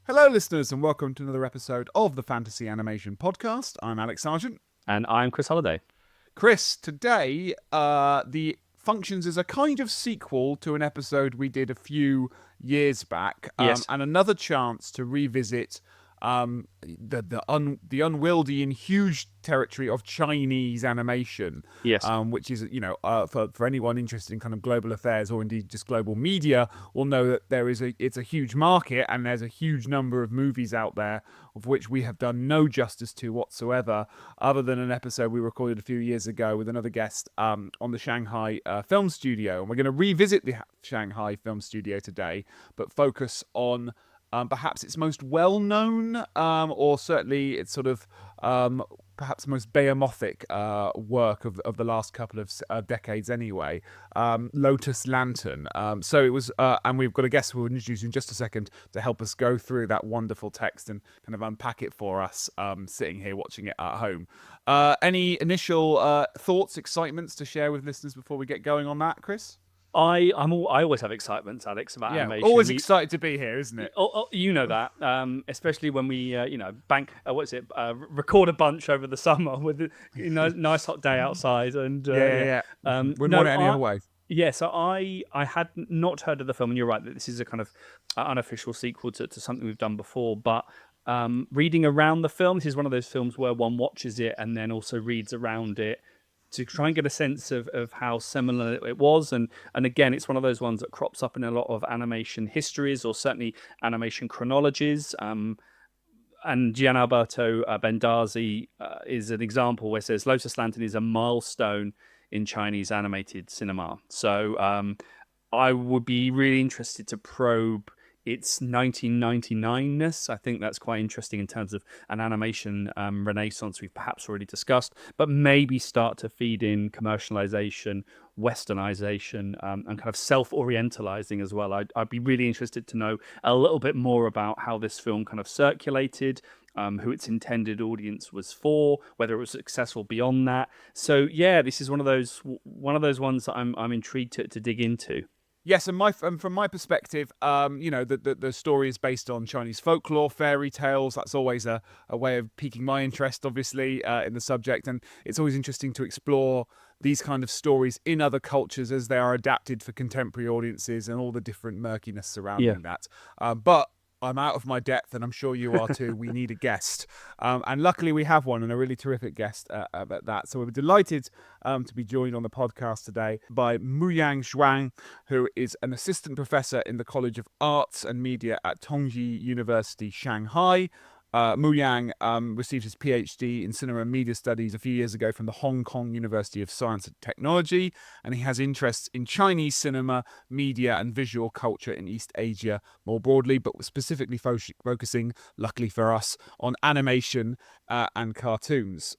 Hello, listeners, and welcome to another episode of the Fantasy Animation Podcast. I'm Alex Sargent. And I'm Chris Holliday. Chris, today, the functions as a kind of sequel to an episode we did a few years back, Yes. and another chance to revisit the unwieldy and huge territory of Chinese animation. Yes. Which is, for anyone interested in kind of global affairs or indeed just global media, will know that it's a huge market and there's a huge number of movies out there of which we have done no justice to whatsoever, other than an episode we recorded a few years ago with another guest on the Shanghai Film Studio. And we're going to revisit the Shanghai Film Studio today, but focus on perhaps its most well-known, or certainly its sort of perhaps most behemothing work of the last couple of decades anyway, Lotus Lantern. So it was, and we've got a guest we'll introduce in just a second to help us go through that wonderful text and kind of unpack it for us, sitting here watching it at home. Any initial thoughts, excitements to share with listeners before we get going on that, Chris? I always have excitement, Alex, about animation. Always excited to be here, isn't it? You know that, especially when we, record a bunch over the summer with a nice hot day outside, and wouldn't want it any other way. Yeah, so I had not heard of the film, and you're right that this is a kind of unofficial sequel to something we've done before, but reading around the film, this is one of those films where one watches it and then also reads around it to try and get a sense of how similar it was. And again, it's one of those ones that crops up in a lot of animation histories, or certainly animation chronologies. And Gianalberto Bendazzi is an example where it says Lotus Lantern is a milestone in Chinese animated cinema. So I would be really interested to probe its 1999-ness. I think that's quite interesting in terms of an animation renaissance we've perhaps already discussed, but maybe start to feed in commercialization, Westernisation, and kind of self-orientalizing as well. I'd be really interested to know a little bit more about how this film kind of circulated, who its intended audience was for, whether it was successful beyond that. So yeah, this is one of those ones that I'm intrigued to dig into. Yes, and from my perspective, the story is based on Chinese folklore, fairy tales. That's always a way of piquing my interest, obviously, in the subject. And it's always interesting to explore these kind of stories in other cultures as they are adapted for contemporary audiences and all the different murkiness surrounding that. But I'm out of my depth, and I'm sure you are too. We need a guest. And luckily we have one, and a really terrific guest at that. So we're delighted to be joined on the podcast today by Muyang Zhuang, who is an assistant professor in the College of Arts and Media at Tongji University, Shanghai. Muyang received his PhD in Cinema and Media Studies a few years ago from the Hong Kong University of Science and Technology, and he has interests in Chinese cinema, media, and visual culture in East Asia more broadly, but specifically focusing, luckily for us, on animation and cartoons.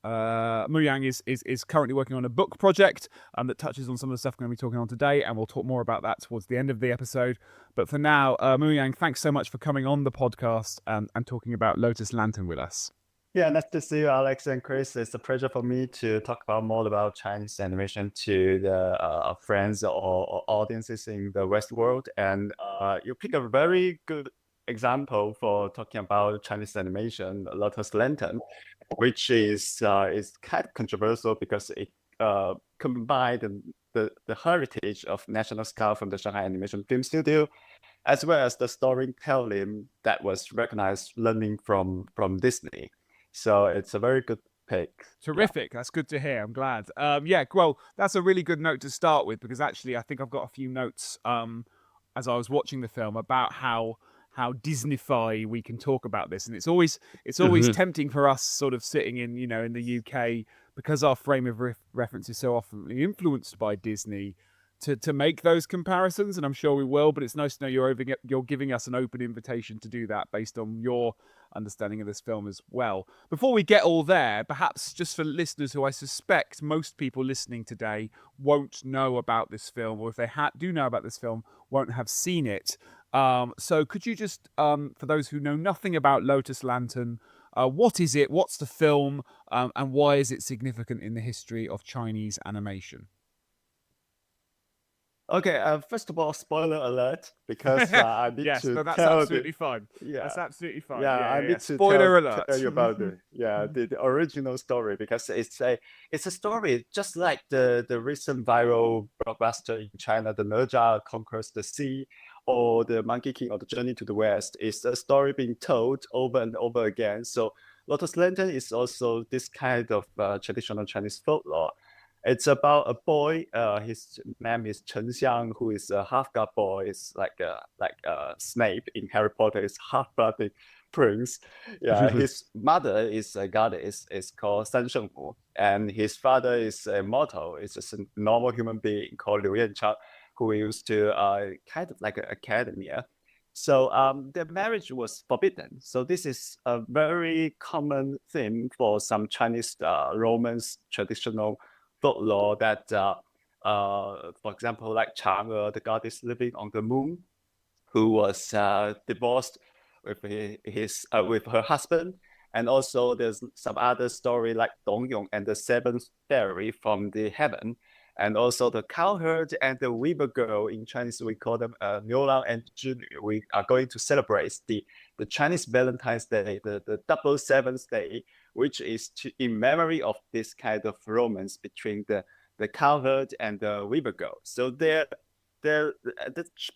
Muyang is currently working on a book project that touches on some of the stuff we're going to be talking on today, and we'll talk more about that towards the end of the episode. But for now, Muyang, thanks so much for coming on the podcast and talking about Lotus Lantern with us. Yeah, nice to see you, Alex and Chris. It's a pleasure for me to talk more about Chinese animation to the friends or audiences in the West world. And you pick a very good example for talking about Chinese animation, Lotus Lantern, which is kind of controversial because it combined the heritage of national style from the Shanghai Animation Film Studio, as well as the storytelling that was recognized learning from Disney. So it's a very good pick. Terrific. Yeah. That's good to hear. I'm glad. Well, that's a really good note to start with, because actually I think I've got a few notes as I was watching the film about how Disney-fy we can talk about this, and it's always tempting for us sort of sitting in the UK, because our frame of reference is so often influenced by Disney, to make those comparisons, and I'm sure we will. But it's nice to know you're giving us an open invitation to do that based on your understanding of this film as well. Before we get all there, perhaps just for listeners who I suspect most people listening today won't know about this film, or if they do know about this film, won't have seen it. So could you just, for those who know nothing about Lotus Lantern, what is it? What's the film? And why is it significant in the history of Chinese animation? Okay, first of all, spoiler alert, because I need Yes, to no, that's tell the absolutely fine. yeah That's absolutely fine. yeah Yeah, I yeah, yeah. need to tell Spoiler alert. tell you about the original story, because it's a story just like the recent viral blockbuster in China, The Naja Conquers the Sea, or The Monkey King or The Journey to the West. It's a story being told over and over again. So Lotus Lantern is also this kind of traditional Chinese folklore. It's about a boy. His name is Chen Xiang, who is a half-god boy. It's like Snape in Harry Potter. Is half-blooded prince. Yeah, his mother is a goddess. It's called San Shengmu, and his father is a mortal. It's just a normal human being called Liu Yanchang, who used to kind of like an academia. So their marriage was forbidden. So this is a very common theme for some Chinese Romance traditional folklore that, for example, like Chang'e, the goddess living on the moon, who was divorced with with her husband. And also there's some other story like Dongyong and the seventh fairy from the heaven. And also the cowherd and the weaver girl. In Chinese, we call them Niulang and Zhinu. We are going to celebrate the Chinese Valentine's Day, the double seventh day, which is in memory of this kind of romance between the cowherd and the weaver girl. So the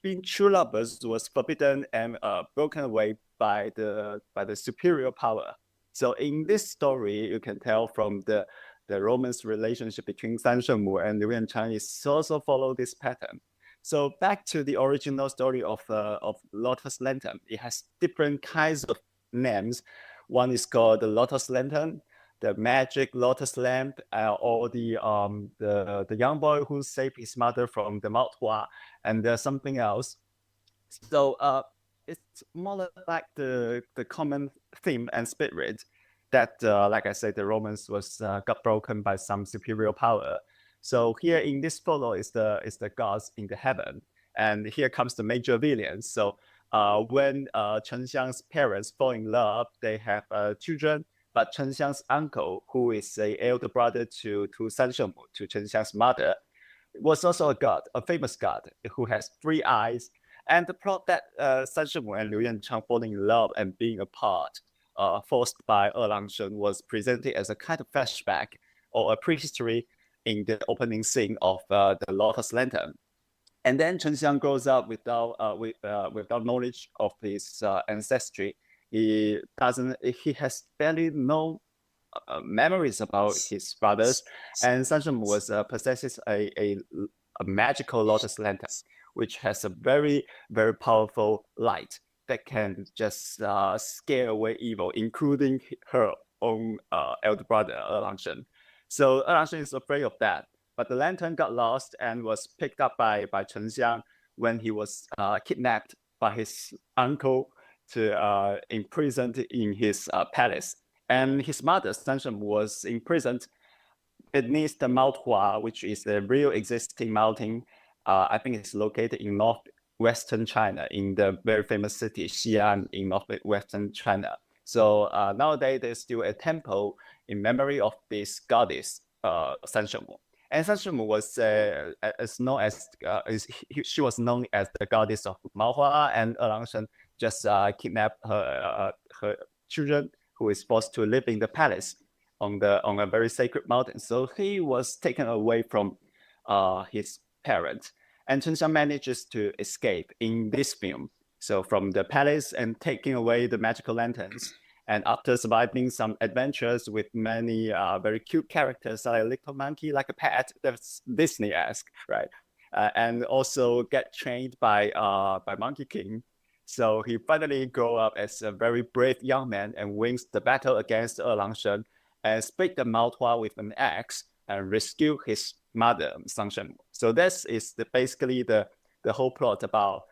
being true lovers was forbidden and broken away by the superior power. So in this story, you can tell from the romance relationship between San Shengmu and Liu Yanchang is also follow this pattern. So back to the original story of Lotus Lantern, it has different kinds of names. One is called the Lotus Lantern, the magic lotus lamp, or the young boy who saved his mother from the Maohua, and there's something else. So it's more like the common theme and spirit that, like I said, the romance was got broken by some superior power. So here in this photo is the gods in the heaven, and here comes the major villain. So when Chen Xiang's parents fall in love, they have children. But Chen Xiang's uncle, who is a elder brother to San Shengmu, to Chen Xiang's mother, was also a god, a famous god who has 3 eyes. And the plot that San Shengmu and Liu Yanchang falling in love and being apart, forced by Shen, was presented as a kind of flashback or a prehistory in the opening scene of the Lotus Lantern. And then Chen Xiang grows up without knowledge of his ancestry. He has barely no memories about his brothers, and San Sheng was possesses a magical lotus lantern, which has a very very powerful light that can just scare away evil, including her own elder brother Shen. So Shen is afraid of that, but the lantern got lost and was picked up by Chen Xiang when he was kidnapped by his uncle to imprisoned in his palace. And his mother, Sansheng, was imprisoned beneath the Mount Hua, which is a real existing mountain. I think it's located in northwestern China, in the very famous city Xi'an in northwestern China. So nowadays there's still a temple in memory of this goddess, Sansheng. And Sansheng was she was known as the goddess of Maohua, and Shen just kidnapped her children, who is supposed to live in the palace on a very sacred mountain. So he was taken away from his parents, and Chen Xiang manages to escape in this film. So from the palace and taking away the magical lanterns, and after surviving some adventures with many very cute characters, like a little monkey, like a pet, that's Disney-esque, right? And also get trained by Monkey King. So he finally grew up as a very brave young man and wins the battle against Shen and split the Maohua with an axe and rescue his mother, Sang Shen. So this is basically the whole plot about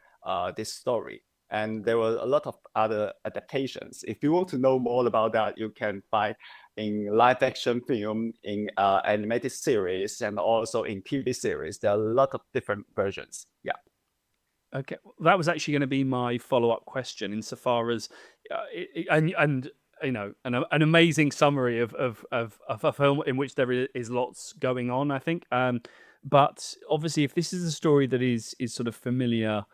this story. And there were a lot of other adaptations. If you want to know more about that, you can find in live action film, in animated series, and also in TV series. There are a lot of different versions. Yeah. Okay, that was actually going to be my follow-up question, insofar as and you know, an amazing summary of a film in which there is lots going on, I think. But obviously, if this is a story that is sort of familiar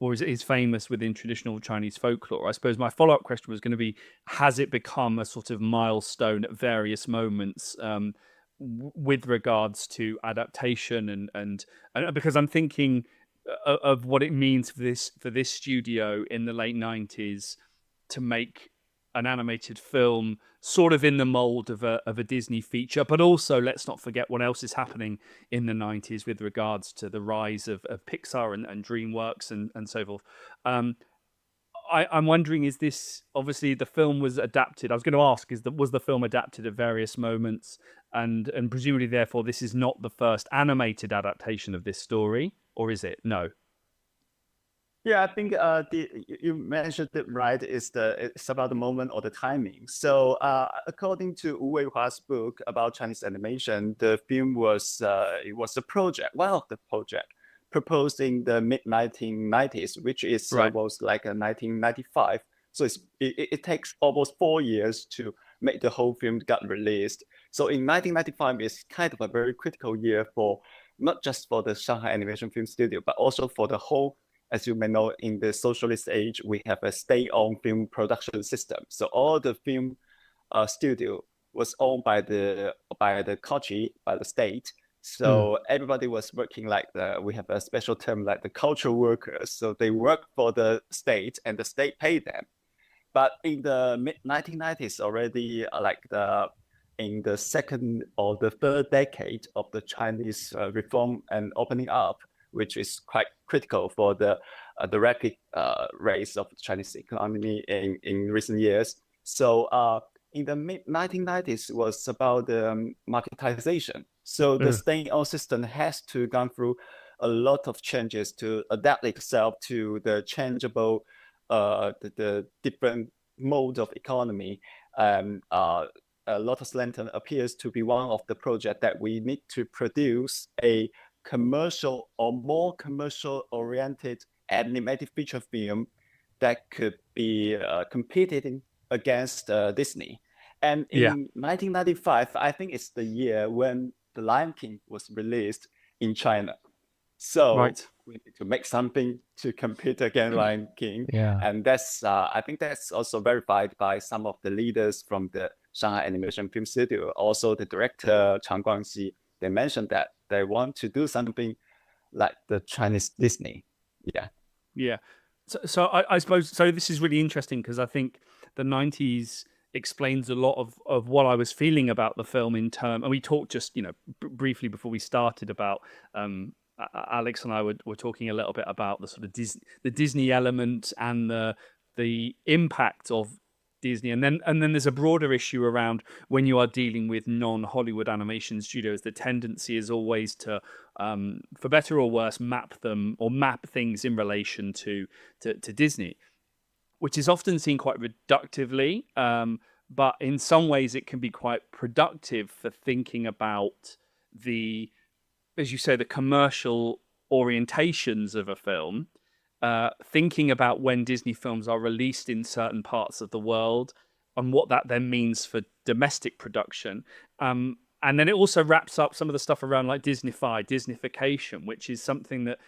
or is famous within traditional Chinese folklore, I suppose my follow-up question was going to be: has it become a sort of milestone at various moments with regards to adaptation and because I'm thinking of what it means for this studio in the late 90s to make an animated film sort of in the mold of a Disney feature, but also let's not forget what else is happening in the 90s with regards to the rise of Pixar and DreamWorks and so forth. I'm wondering, is this, obviously the film was adapted. I was going to ask, was the film adapted at various moments, and presumably therefore this is not the first animated adaptation of this story, or is it? No. Yeah, I think you mentioned it right. It's about the moment or the timing. So according to Wu Weihua's book about Chinese animation, the film was it was a project, one of the project proposed in the mid 1990s, which is Right. was like a 1995. So it takes almost 4 years to make the whole film got released. So in 1995 is kind of a very critical year for not just for the Shanghai Animation Film Studio, but also for the whole. As you may know, in the socialist age, we have a state-owned film production system. So all the film studio was owned by the country, by the state. So everybody was working like we have a special term like the cultural workers. So they work for the state and the state paid them. But in the mid 1990s already, in the second or the third decade of the Chinese reform and opening up, which is quite critical for the rapid rise of the Chinese economy in recent years. So in the mid 1990s was about marketization. So the state-owned system has to gone through a lot of changes to adapt itself to the changeable, the different modes of economy. Lotus Lantern appears to be one of the projects that we need to produce a commercial or more commercial oriented animated feature film that could be competing against Disney. And in 1995, I think it's the year when The Lion King was released in China. So we need to make something to compete against Lion King. Yeah. And that's I think that's also verified by some of the leaders from the Shanghai Animation Film Studio. Also the director Chang Guangxi, they mentioned that they want to do something like the Chinese Disney. Yeah. Yeah. So I suppose, so this is really interesting because I think the 90s explains a lot of what I was feeling about the film in term, and we talked just, briefly before we started about, Alex and I were talking a little bit about the sort of the Disney element and the impact of Disney, and then there's a broader issue around when you are dealing with non-Hollywood animation studios. The tendency is always to, for better or worse, map things in relation to Disney, which is often seen quite reductively, but in some ways it can be quite productive for thinking about the, as you say, the commercial orientations of a film. Thinking about when Disney films are released in certain parts of the world and what that then means for domestic production. And then it also wraps up some of the stuff around like Disneyfication, which is something that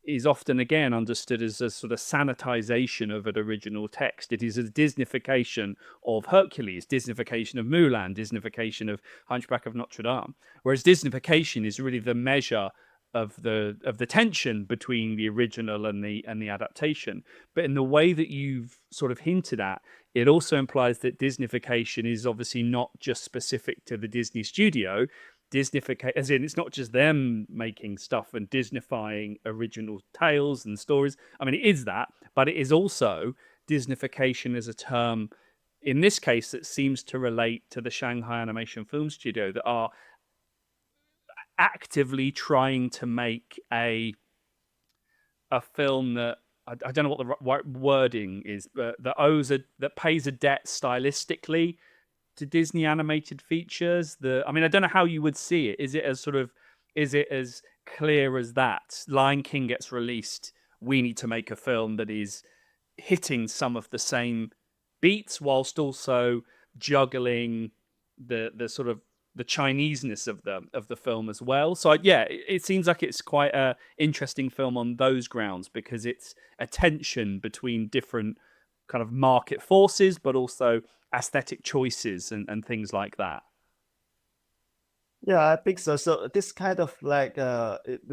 is often, again, understood as a sort of sanitization of an original text. It is a Disneyfication of Hercules, Disneyfication of Mulan, Disneyfication of Hunchback of Notre Dame. Whereas Disneyfication is really the measure of the tension between the original and the adaptation. But in the way that you've sort of hinted at, it also implies that Disneyfication is obviously not just specific to the Disney studio. Disneyfication, as in, it's not just them making stuff and Disneyfying original tales and stories. I mean, it is that, but it is also Disneyfication as a term, in this case, that seems to relate to the Shanghai Animation Film Studio, that are actively trying to make a film that I don't know what the right wording is, but that pays a debt stylistically to Disney animated features. I mean, I don't know how you would see it. Is it as clear as that? Lion King gets released, we need to make a film that is hitting some of the same beats whilst also juggling the sort of the Chineseness of the film as well. So yeah, it seems like it's quite a interesting film on those grounds, because it's a tension between different kind of market forces, but also aesthetic choices and things like that. Yeah, I think so. So this kind of like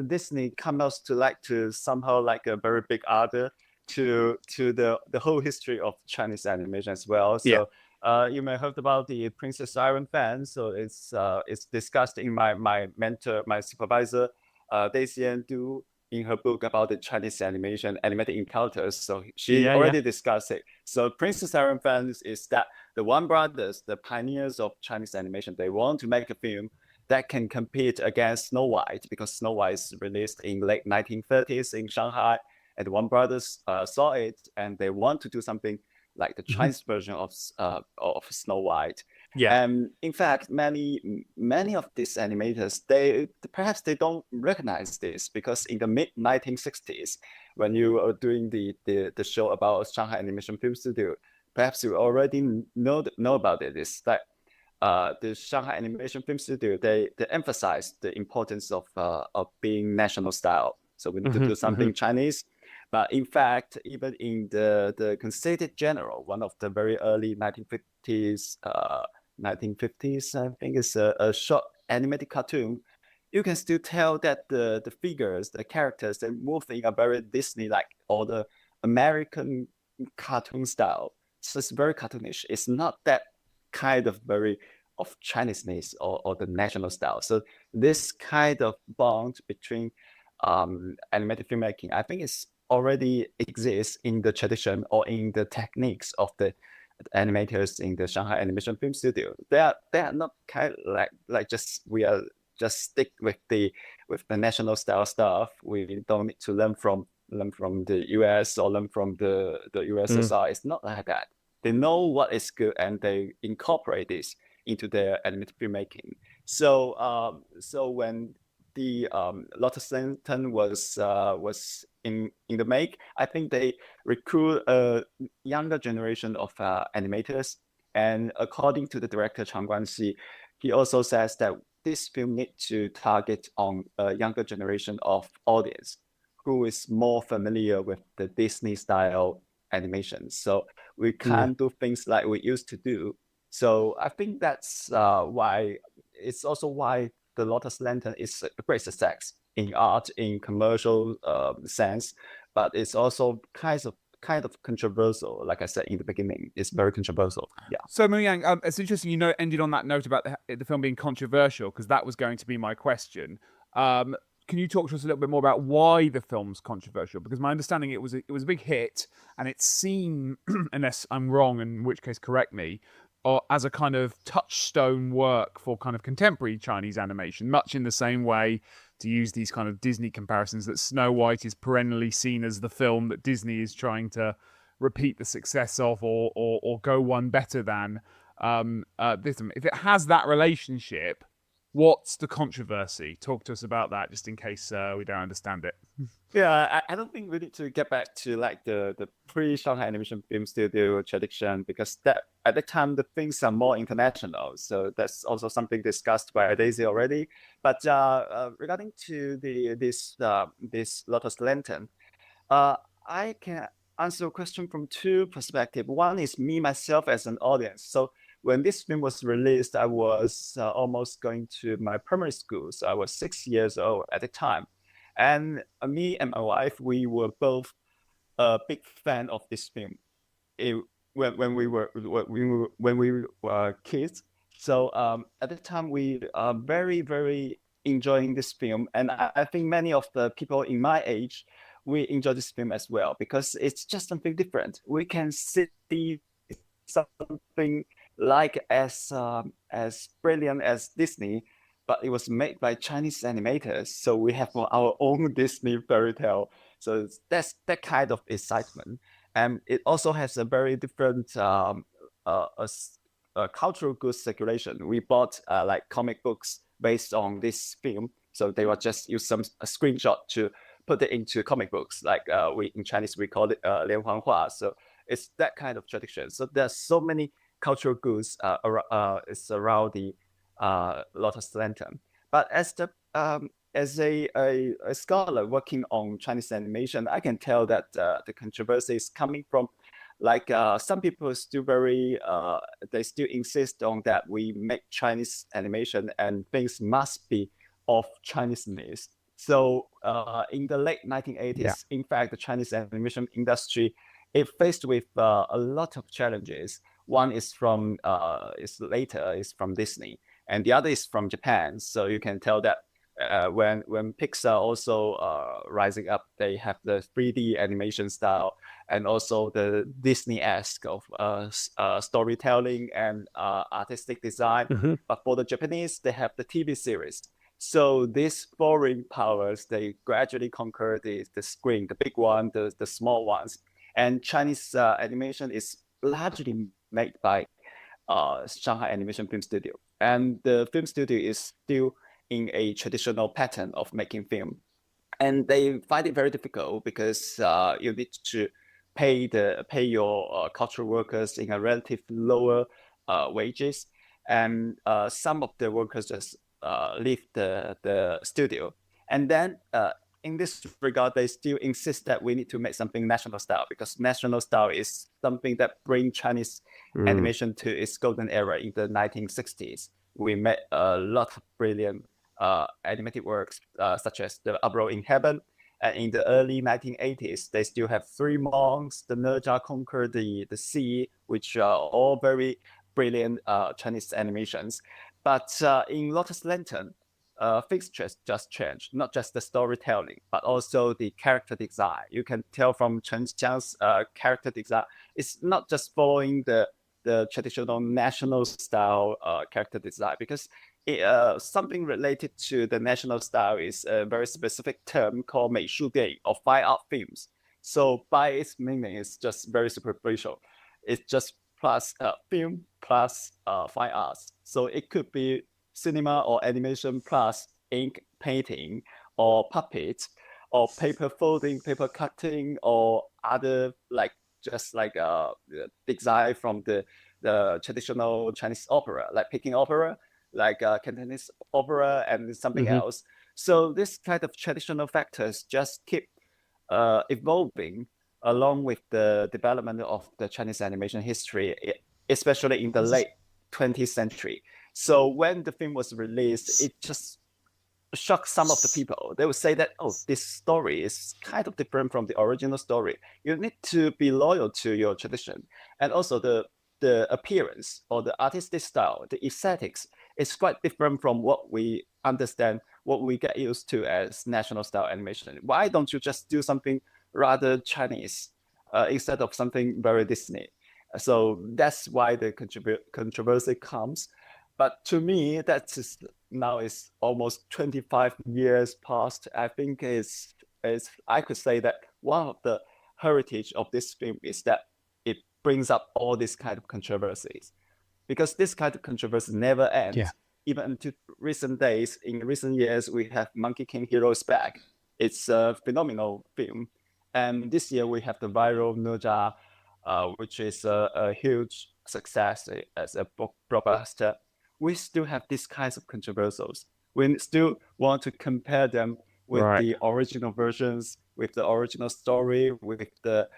Disney comes to like to somehow like a very big order to the whole history of Chinese animation as well. Yeah. So you may have heard about the Princess Iron fan. So it's discussed in my mentor, my supervisor, Daisy Du, in her book about the Chinese animated encounters. So she Yeah, yeah. already discussed it. So Princess Iron fans is that the One brothers, the pioneers of Chinese animation, they want to make a film that can compete against Snow White, because Snow White is released in late 1930s in Shanghai, and Warner Brothers saw it and they want to do something like the Chinese version of Snow White. Yeah. And in fact, many of these animators, they perhaps they don't recognize this, because in the mid 1960s, when you are doing the show about Shanghai Animation Film Studio, perhaps you already know about it. It's that the Shanghai Animation Film Studio, they emphasize the importance of being national style. So we need to do something Chinese. But in fact, even in the Conceited General, one of the very early 1950s, I think it's a short animated cartoon, you can still tell that the figures, the characters, they move in a very Disney-like or the American cartoon style. So it's very cartoonish. It's not that kind of very of Chineseness or the national style. So this kind of bond between animated filmmaking, I think it's already exists in the tradition or in the techniques of the animators in the Shanghai Animation Film Studio. They are not kind of like just we are just stick with the national style stuff. We don't need to learn from the US or learn from the USSR. It's not like that. They know what is good and they incorporate this into their animated filmmaking. So so when the Lotus Lantern was in the make, I think they recruit a younger generation of animators. And according to the director Chang Guangxi, he also says that this film needs to target on a younger generation of audience who is more familiar with the Disney style animation. So we can't do things like we used to do. So I think that's why it's also why the Lotus Lantern is a great success in art, in commercial sense, but it's also kind of controversial. Like I said in the beginning, it's very controversial. Yeah. So Muyang, it's interesting you ended on that note about the film being controversial, because that was going to be my question. Can you talk to us a little bit more about why the film's controversial? Because my understanding it was a big hit, and it's seen, unless I'm wrong, in which case correct me, as a kind of touchstone work for kind of contemporary Chinese animation, much in the same way, to use these kind of Disney comparisons, that Snow White is perennially seen as the film that Disney is trying to repeat the success of, or go one better than. This. If it has that relationship, what's the controversy? Talk to us about that, just in case we don't understand it. Yeah, I don't think we need to get back to like the pre-Shanghai Animation Film Studio tradition, because that at the time the things are more international. So that's also something discussed by Daisy already. But regarding to this Lotus Lantern, I can answer a question from two perspectives. One is me myself as an audience. So when this film was released, I was almost going to my primary school. So I was 6 years old at the time. And me and my wife, we were both a big fan of this film when we were kids. So at the time, we are very, very enjoying this film. And I think many of the people in my age, we enjoy this film as well, because it's just something different. We can see something like as brilliant as Disney, but it was made by Chinese animators. So we have our own Disney fairy tale. So that's that kind of excitement. And it also has a very different cultural goods circulation. We bought like comic books based on this film. So they will just use a screenshot to put it into comic books. Like we in Chinese, we call it 连环画. So it's that kind of tradition. So there's so many cultural goods it's around Lotus Lantern. But as a scholar working on Chinese animation, I can tell that the controversy is coming from some people still they still insist on that we make Chinese animation and things must be of Chinese myth. So in the late 1980s, in fact, the Chinese animation industry is faced with a lot of challenges. One is from Disney, and the other is from Japan. So you can tell that when Pixar also rising up, they have the 3D animation style and also the Disney-esque of storytelling and artistic design. But for the Japanese, they have the TV series. So these foreign powers, they gradually conquer the screen, the big one, the small ones. And Chinese animation is largely made by Shanghai Animation Film Studio. And the film studio is still in a traditional pattern of making film. And they find it very difficult because you need to pay your cultural workers in a relative lower wages. And some of the workers just leave the studio. And then in this regard, they still insist that we need to make something national style, because national style is something that brings Chinese animation to its golden era in the 1960s. We made a lot of brilliant animated works, such as The Uproar in Heaven. And in the early 1980s, they still have Three Monks, The Naja Conquer the Sea, which are all very brilliant Chinese animations. But in Lotus Lantern, things just changed, not just the storytelling, but also the character design. You can tell from Chen Xiang's character design, it's not just following the traditional national style character design, because something related to the national style is a very specific term called 美术电影 or fine art films. So by its meaning, it's just very superficial. It's just plus film plus fine arts. So it could be cinema or animation plus ink painting or puppets or paper folding, paper cutting, or other design from the traditional Chinese opera, like Peking opera, like Cantonese opera, and something else. So this kind of traditional factors just keep evolving along with the development of the Chinese animation history, especially in the late 20th century. So when the film was released, it just shocked some of the people. They would say that, oh, this story is kind of different from the original story. You need to be loyal to your tradition. And also the appearance or the artistic style, the aesthetics is quite different from what we understand, what we get used to as national style animation. Why don't you just do something rather Chinese instead of something very Disney? So that's why the controversy comes. But to me, now is almost 25 years past. I think I could say that one of the heritage of this film is that it brings up all these kind of controversies, because this kind of controversy never ends. Yeah. Even until recent days, in recent years, we have Monkey King Heroes Back. It's a phenomenal film. And this year we have the viral Naja, which is a huge success as a blockbuster. We still have these kinds of controversials. We still want to compare them with the original versions, with the original story, with the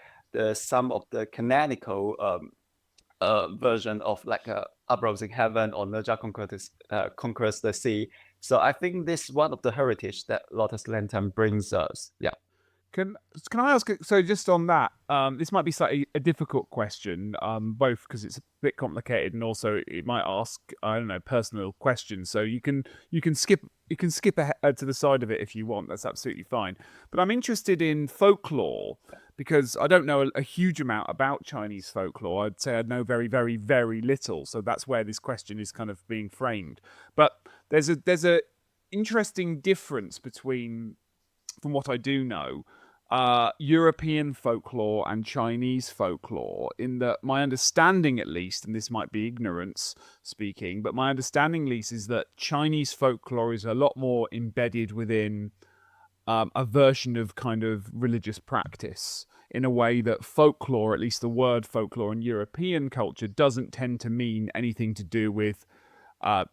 some of the canonical version of like Uproar in Heaven or Naja Conquers the Sea. So I think this is one of the heritage that Lotus Lantern brings us. Yeah. Can I ask? So just on that, this might be slightly a difficult question, both because it's a bit complicated and also it might ask, I don't know, personal questions. So you can skip ahead to the side of it if you want. That's absolutely fine. But I'm interested in folklore because I don't know a huge amount about Chinese folklore. I'd say I know very, very, very little. So that's where this question is kind of being framed. But there's a interesting difference between, from what I do know, European folklore and Chinese folklore, in that my understanding, at least, and this might be ignorance speaking, but my understanding, at least, is that Chinese folklore is a lot more embedded within a version of kind of religious practice, in a way that folklore, at least the word folklore in European culture, doesn't tend to mean anything to do with kind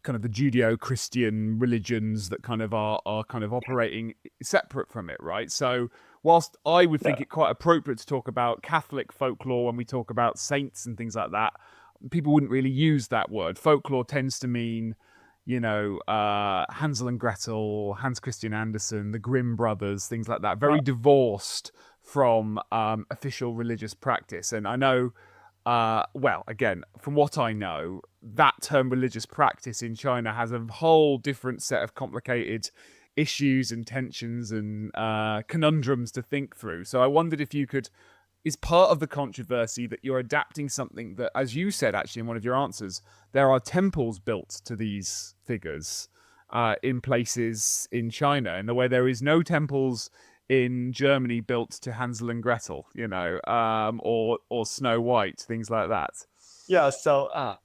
of the Judeo-Christian religions that kind of are kind of operating separate from it, right? So whilst I would think it quite appropriate to talk about Catholic folklore when we talk about saints and things like that, people wouldn't really use that word. Folklore tends to mean, Hansel and Gretel, Hans Christian Andersen, the Grimm brothers, things like that. Very divorced from official religious practice. And I know, well, again, from what I know, that term religious practice in China has a whole different set of complicated issues and tensions and conundrums to think through. So I wondered if you could, is part of the controversy that you're adapting something that, as you said actually in one of your answers, there are temples built to these figures in places in China, in the way there is no temples in Germany built to Hansel and Gretel, or Snow White, things like that. Yeah, so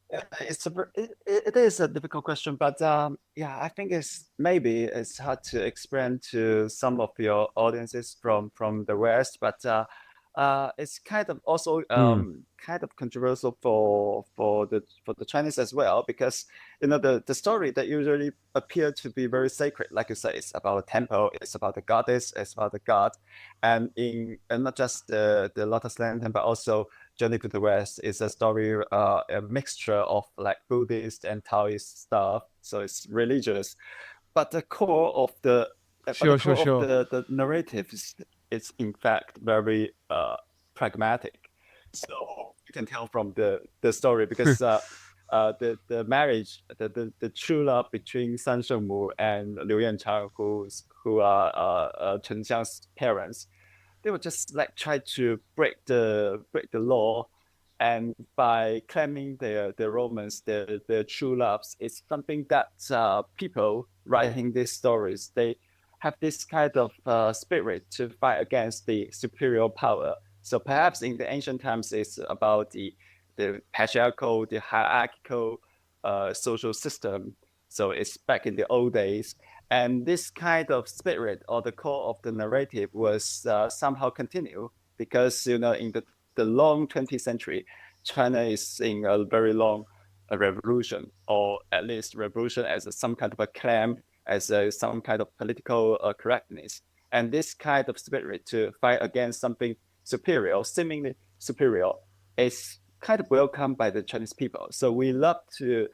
it is a difficult question, but I think it's hard to explain to some of your audiences from the West, but it's kind of also kind of controversial for the Chinese as well, because the story that usually appear to be very sacred, like you say, it's about a temple, it's about the goddess, it's about the god, and not just the Lotus Lantern, but also Journey to the West is a story, a mixture of like Buddhist and Taoist stuff, so it's religious, but the core of the Sure. the narrative is in fact very pragmatic. So you can tell from the story, because the marriage, the true love between San Shengmu and Liu Yanchang, who are Chen Xiang's parents, they would just like try to break the law, and by claiming their romance, their true loves, it's something that people writing these stories, they have this kind of spirit to fight against the superior power. So perhaps in the ancient times, it's about the patriarchal, the hierarchical social system. So it's back in the old days. And this kind of spirit, or the core of the narrative, was somehow continued, because in the long 20th century, China is in a very long revolution, or at least revolution as some kind of a claim, as some kind of political correctness. And this kind of spirit to fight against something superior, seemingly superior, is kind of welcomed by the Chinese people. So we love to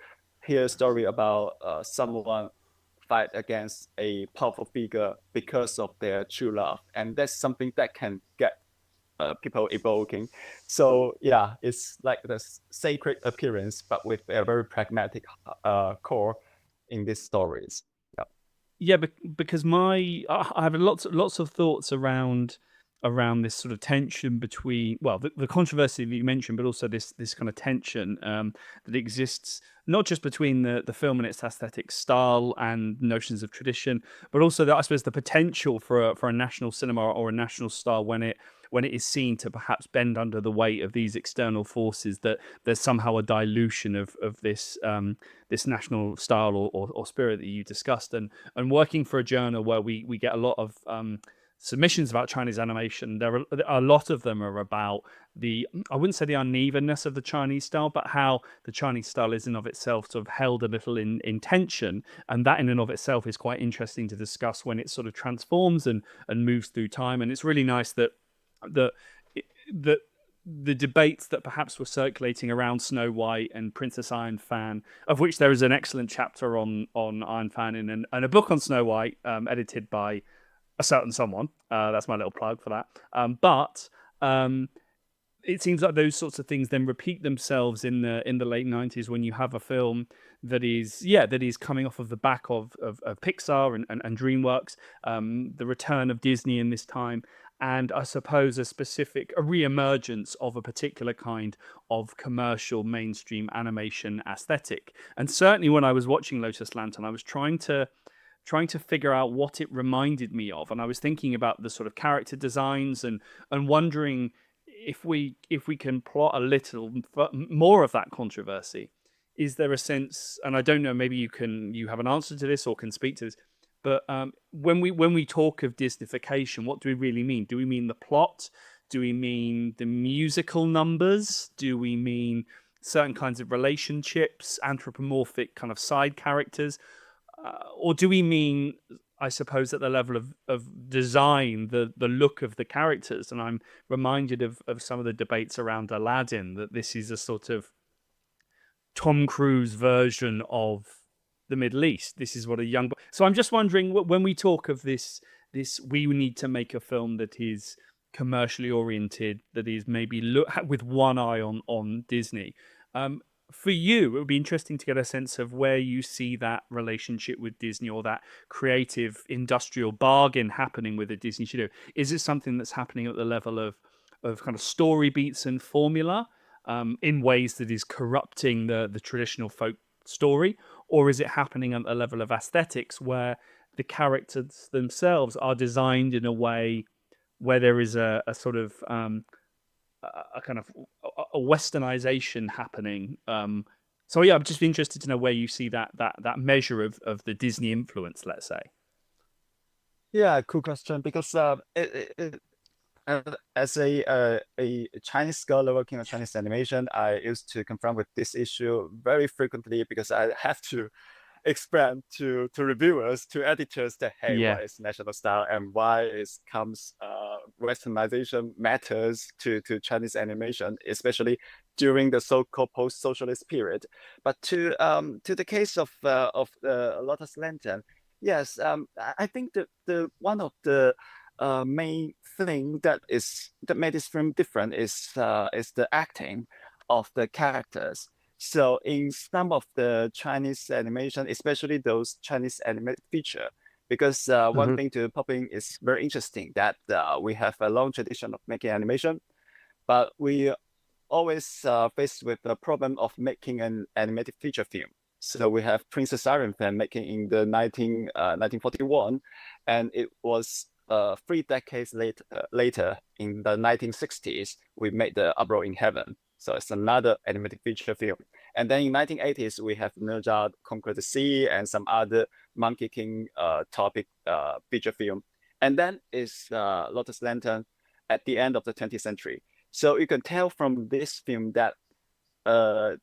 hear a story about someone fight against a powerful figure because of their true love, and that's something that can get people evoking. So yeah, it's like the sacred appearance, but with a very pragmatic core in these stories. Yeah, because I have lots of thoughts around this sort of tension between, well, the controversy that you mentioned, but also this kind of tension that exists not just between the film and its aesthetic style and notions of tradition, but also I suppose the potential for a national cinema or a national style when it is seen to perhaps bend under the weight of these external forces, that there's somehow a dilution of this this national style or spirit that you discussed. And working for a journal where we get a lot of submissions about Chinese animation, a lot of them are about I wouldn't say the unevenness of the Chinese style, but how the Chinese style is in of itself sort of held a little in tension, and that in and of itself is quite interesting to discuss when it sort of transforms and moves through time. And it's really nice that the debates that perhaps were circulating around Snow White and Princess Iron Fan, of which there is an excellent chapter on Iron Fan and a book on Snow White, edited by a certain someone. That's my little plug for that. But it seems like those sorts of things then repeat themselves in the late 90s, when you have a film that is coming off of the back of Pixar and DreamWorks, the return of Disney in this time, and I suppose a re-emergence of a particular kind of commercial mainstream animation aesthetic. And certainly when I was watching Lotus Lantern, I was trying to figure out what it reminded me of, and I was thinking about the sort of character designs and wondering if we can plot a little more of that controversy. Is there a sense, and I don't know, maybe you have an answer to this or can speak to this, but when we talk of Disneyfication, what do we really mean? Do we mean the plot? Do we mean the musical numbers? Do we mean certain kinds of relationships, anthropomorphic kind of side characters? Or do we mean, I suppose, at the level of design, the look of the characters? And I'm reminded of some of the debates around Aladdin, that this is a sort of Tom Cruise version of the Middle East. This is what a young. So I'm just wondering, when we talk of this, we need to make a film that is commercially oriented, that is maybe look with one eye on Disney. For you, it would be interesting to get a sense of where you see that relationship with Disney, or that creative industrial bargain happening with the Disney studio. Is it something that's happening at the level of kind of story beats and formula, in ways that is corrupting the traditional folk story? Or is it happening at a level of aesthetics, where the characters themselves are designed in a way where there is a sort of a kind of a westernization happening? So yeah, I'm just interested to know where you see that measure of the Disney influence, let's say. Yeah, cool question. Because as a Chinese scholar working on Chinese animation, I used to confront with this issue very frequently, because I have to explain to reviewers, to editors, that hey, Yeah. what is national style and why it comes westernization matters to Chinese animation, especially during the so-called post-socialist period. But to the case of the Lotus Lantern, yes, I think the one of the main thing that made this film different is the acting of the characters. So in some of the Chinese animation, especially those Chinese animated feature, because one thing to pop in is very interesting, that we have a long tradition of making animation, but we always faced with the problem of making an animated feature film. So we have Princess Iron fan making in the 1941, and it was 3 decades later, in the 1960s, we made the Uproar in Heaven. So it's another animated feature film. And then in 1980s, we have Naja Conquer the Sea and some other Monkey King topic feature film. And then is Lotus Lantern at the end of the 20th century. So you can tell from this film that the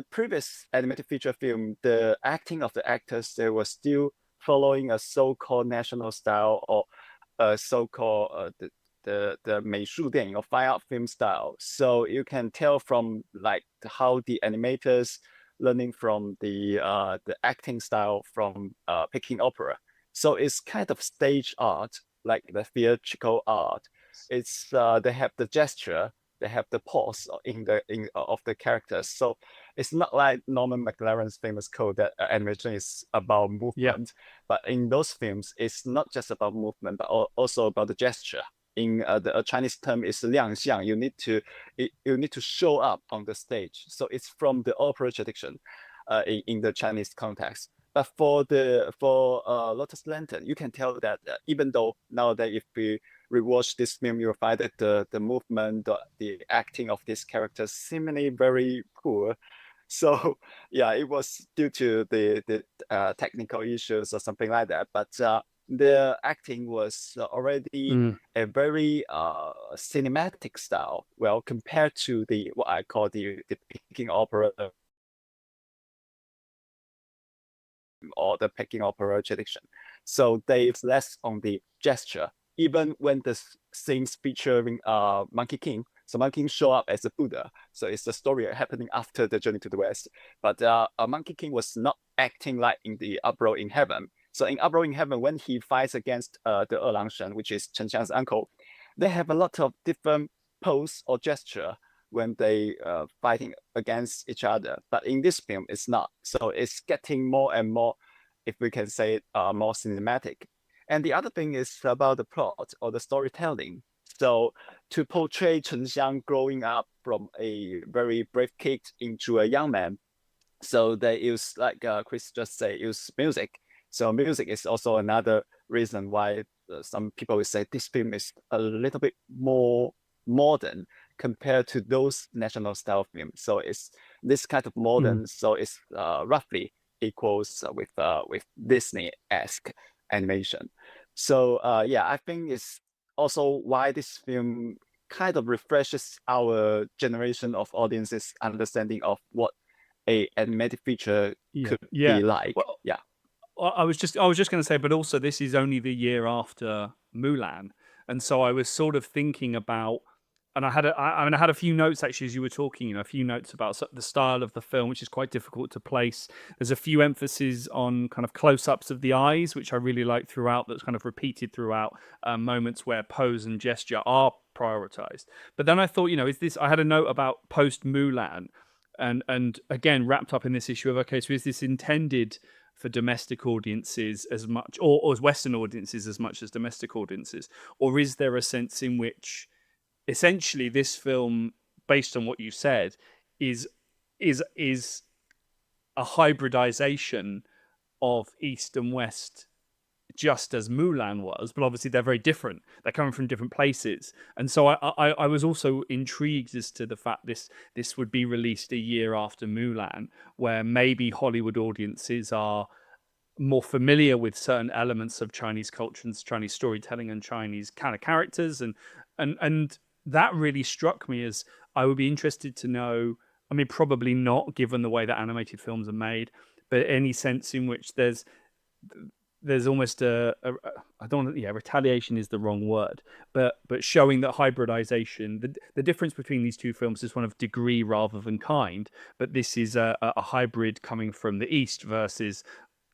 previous animated feature film, the acting of the actors, they were still following a so-called national style, or so-called the 美术电影 or fine art film style. So you can tell from like how the animators learning from the acting style from Peking opera. So it's kind of stage art, like the theatrical art. It's they have the gesture, they have the pose of the characters. So it's not like Norman McLaren's famous quote that animation is about movement. But in those films, it's not just about movement, but also about the gesture. In the Chinese term is 亮相. You need to show up on the stage. So it's from the opera tradition in the Chinese context. But for Lotus Lantern, you can tell that even though nowadays, if we rewatch this film, you'll find that the movement, the acting of these characters seemingly very poor. So yeah, it was due to the technical issues or something like that. But the acting was already a very cinematic style. Well, compared to what I call the Peking opera or the Peking opera tradition. So they less on the gesture. Even when the scenes featuring Monkey King, so Monkey King show up as a Buddha. So it's the story happening after the journey to the West. But Monkey King was not acting like in the Uproar in Heaven. So in Uproar in Heaven, when he fights against the Erlang Shen, which is Chen Xiang's uncle, they have a lot of different pose or gesture when they fighting against each other. But in this film, it's not. So it's getting more and more, if we can say it, more cinematic. And the other thing is about the plot or the storytelling. So to portray Chen Xiang growing up from a very brave kid into a young man, so they use, like Chris just said, use music. So music is also another reason why some people will say this film is a little bit more modern compared to those national style films. So it's this kind of modern, so it's roughly equals with Disney-esque animation. So yeah, I think it's also why this film kind of refreshes our generation of audiences understanding of what a animated feature could be like. Well, Yeah. I was just going to say, but also this is only the year after Mulan, and so I was sort of thinking about, and I had a few notes actually as you were talking, a few notes about the style of the film, which is quite difficult to place. There's a few emphases on kind of close-ups of the eyes, which I really like throughout. That's kind of repeated throughout, moments where pose and gesture are prioritized. But then I thought, is this? I had a note about post Mulan, and again wrapped up in this issue of, okay, so is this intended for domestic audiences as much, or as Western audiences as much as domestic audiences, or is there a sense in which essentially this film, based on what you said, is a hybridization of East and West, just as Mulan was, but obviously they're very different. They're coming from different places, and so I was also intrigued as to the fact this would be released a year after Mulan, where maybe Hollywood audiences are more familiar with certain elements of Chinese culture and Chinese storytelling and Chinese kind of characters, and that really struck me as I would be interested to know. I mean, probably not, given the way that animated films are made, but any sense in which there's almost I don't want to, retaliation is the wrong word, but showing that hybridization, the difference between these two films is one of degree rather than kind, but this is a hybrid coming from the East versus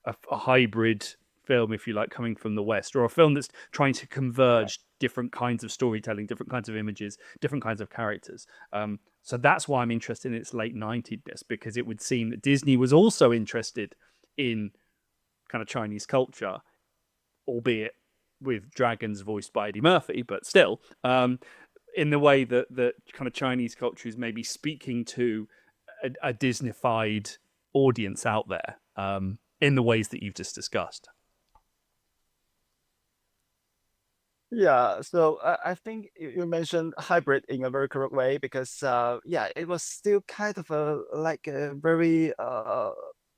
a hybrid film, if you like, coming from the West, or a film that's trying to converge different kinds of storytelling, different kinds of images, different kinds of characters. So that's why I'm interested in its late 90s, because it would seem that Disney was also interested in kind of Chinese culture, albeit with dragons voiced by Eddie Murphy, but still, in the way that kind of Chinese culture is maybe speaking to a Disneyfied audience out there, in the ways that you've just discussed. Yeah, so I think you mentioned hybrid in a very correct way, because it was still kind of a very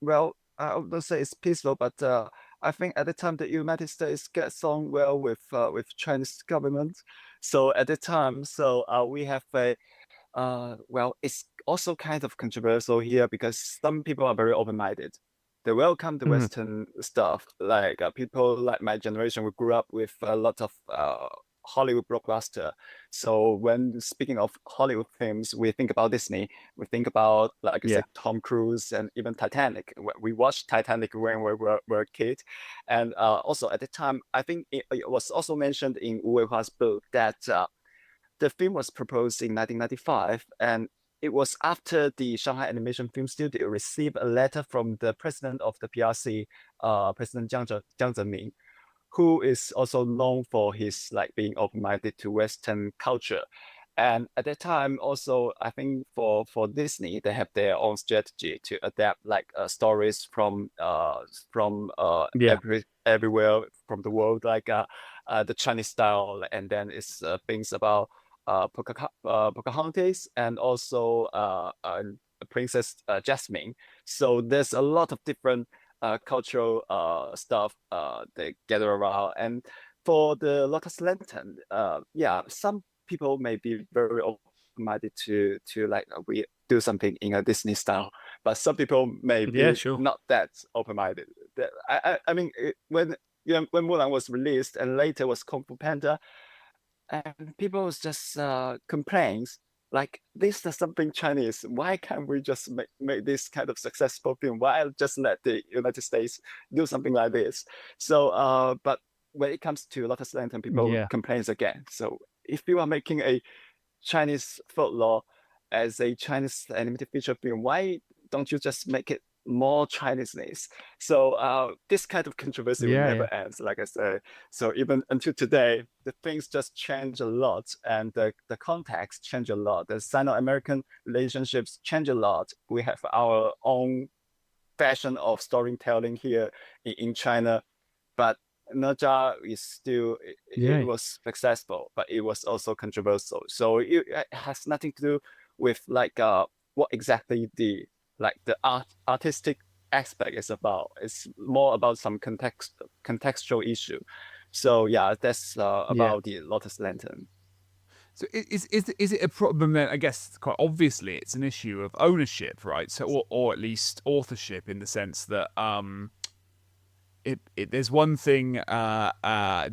well, I wouldn't say it's peaceful, but I think at the time the United States gets on well with Chinese government. So at the time, we have a it's also kind of controversial here, because some people are very open-minded. They welcome the Western stuff. Like people like my generation, we grew up with a lot of Hollywood blockbuster. So when speaking of Hollywood films, we think about Disney. We think about, like I said, Tom Cruise and even Titanic. We watched Titanic when we were a kid, and also at the time, I think it was also mentioned in Wu Weihua's book that the film was proposed in 1995, and it was after the Shanghai Animation Film Studio received a letter from the president of the PRC, President Jiang Zemin, who is also known for his being open-minded to Western culture. And at that time, also, I think for Disney, they have their own strategy to adapt stories from everywhere from the world, the Chinese style, and then it's things about Pocahontas, and also Princess Jasmine. So there's a lot of different cultural stuff they gather around. And for the Lotus Lantern, some people may be very open-minded to we do something in a Disney style, but some people may be not that open-minded. I mean, when Mulan was released and later was Kung Fu Panda, and people just complains like, this is something Chinese. Why can't we just make this kind of successful film? Why just let the United States do something like this? So, but when it comes to Lotus Lantern, people complains again. So if you are making a Chinese folklore as a Chinese animated feature film, why don't you just make it more Chineseness? So this kind of controversy will never end, like I said. So even until today, the things just change a lot, and the context change a lot. The Sino-American relationships change a lot. We have our own fashion of storytelling here in China, but Naja is still, it was successful, but it was also controversial. So it has nothing to do with what exactly the artistic aspect is about. It's more about some contextual issue. So yeah, that's about the Lotus Lantern. So is it a problem then? I guess quite obviously it's an issue of ownership, right? So or at least authorship in the sense that there's one thing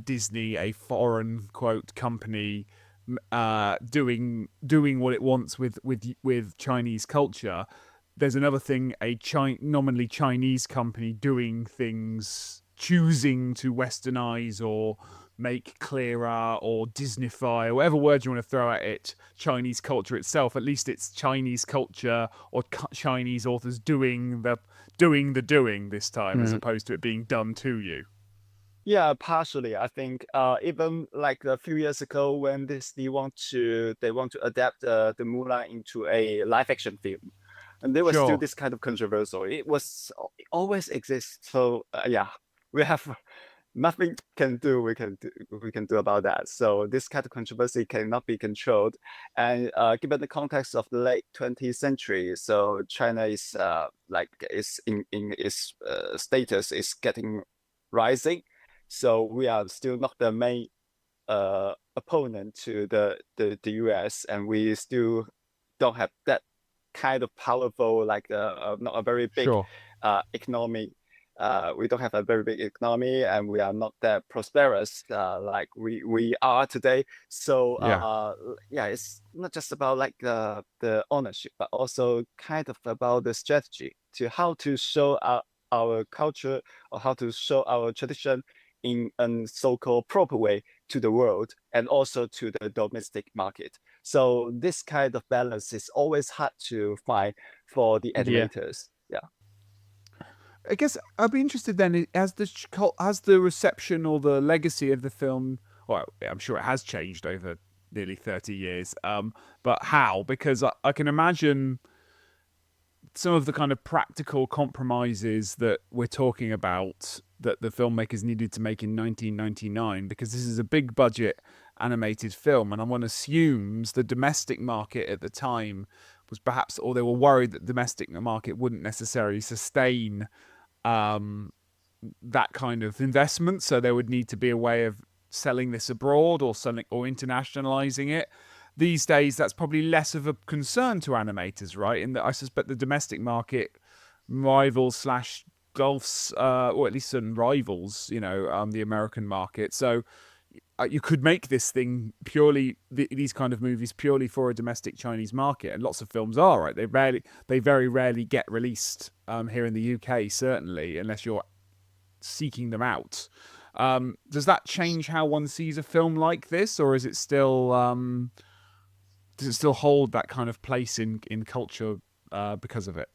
Disney, a foreign quote company, doing what it wants with Chinese culture. There's another thing, a nominally Chinese company doing things, choosing to westernize or make clearer or Disneyfy or whatever word you want to throw at it, Chinese culture itself. At least it's Chinese culture or Chinese authors doing the doing this time, as opposed to it being done to you. Yeah, partially. I think even like a few years ago when Disney they want to adapt the Mulan into a live action film, and there was still Sure. this kind of controversial. It always exists. So yeah, we have nothing can do we can do about that. So this kind of controversy cannot be controlled. And given the context of the late 20th century, so China is is in its status is getting rising. So we are still not the main opponent to the US, and we still don't have that kind of powerful, not a very big Sure. economy. We don't have a very big economy, and we are not that prosperous like we are today. So Yeah. yeah, it's not just about like the ownership, but also kind of about the strategy to how to show our culture or how to show our tradition in a so-called proper way to the world and also to the domestic market. So this kind of balance is always hard to find for the Yeah. animators. Yeah. I guess I'd be interested then, has the reception or the legacy of the film, well, I'm sure it has changed over nearly 30 years, but how? Because I can imagine some of the kind of practical compromises that we're talking about that the filmmakers needed to make in 1999, because this is a big budget animated film, and one assumes the domestic market at the time was perhaps, or they were worried that the domestic market wouldn't necessarily sustain um, that kind of investment. So there would need to be a way of selling this abroad or selling or internationalizing it. These days, that's probably less of a concern to animators, right? In that I suspect the domestic market rivals slash golfs, or at least some rivals, the American market. So you could make this thing purely these kind of movies purely for a domestic Chinese market, and lots of films are, right. They very rarely get released here in the UK, certainly, unless you're seeking them out. Does that change how one sees a film like this, or is it still does it still hold that kind of place in culture because of it?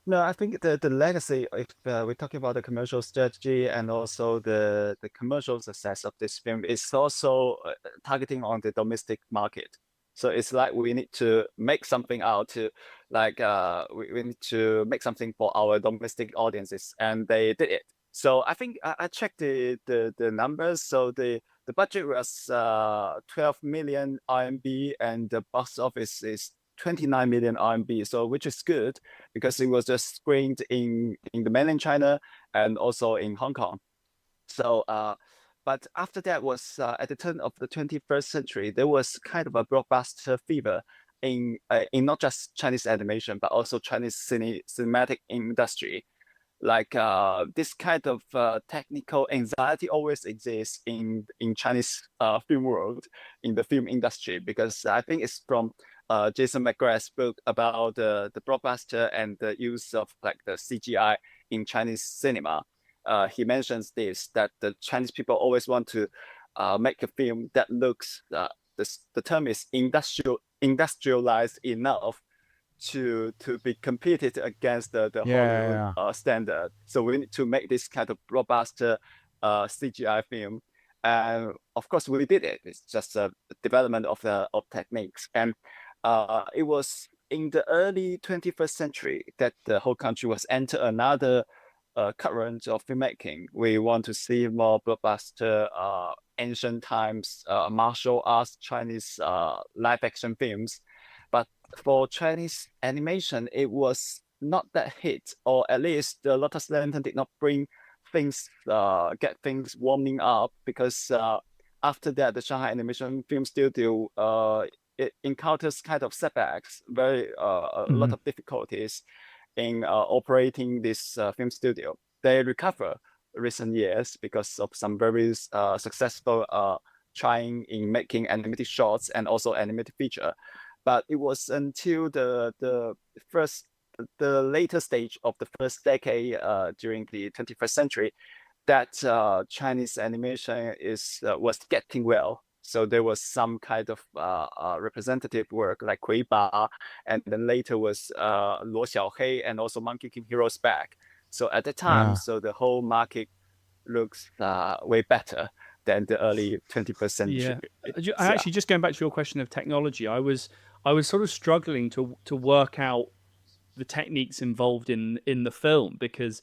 No, I think the legacy, if we're talking about the commercial strategy and also the commercial success of this film, is also targeting on the domestic market. So it's like we need to make something out to we need to make something for our domestic audiences, and they did it. So I think I checked the numbers. So the budget was 12 million RMB, and the box office is 29 million RMB. So which is good because it was just screened in the mainland China and also in Hong Kong. So, but after that was at the turn of the 21st century, there was kind of a blockbuster fever in not just Chinese animation but also Chinese cinematic industry. Like this kind of technical anxiety always exists in Chinese film world, in the film industry, because I think it's from Jason McGrath's book about the blockbuster and the use of like the CGI in Chinese cinema. He mentions this, that the Chinese people always want to make a film that looks the term is industrialized enough to be competed against the Hollywood Yeah. standard. So we need to make this kind of blockbuster CGI film. And of course, we did it. It's just a development of techniques. And it was in the early 21st century that the whole country was enter another current of filmmaking. We want to see more blockbuster ancient times martial arts Chinese live action films. But for Chinese animation, it was not that hit, or at least the Lotus Lantern did not bring things, get things warming up, because after that, the Shanghai Animation Film Studio it encounters kind of setbacks, very a lot of difficulties in operating this film studio. They recover recent years because of some very successful trying in making animated shorts and also animated feature. But it was until the later stage of the first decade during the 21st century that Chinese animation was getting well. So there was some kind of representative work like Kui Ba, and then later was Luo Xiaohei and also Monkey King Heroes Back. So at the time, so the whole market looks way better than the early 21st century. Yeah, I actually, just going back to your question of technology, I was sort of struggling to work out the techniques involved in the film, because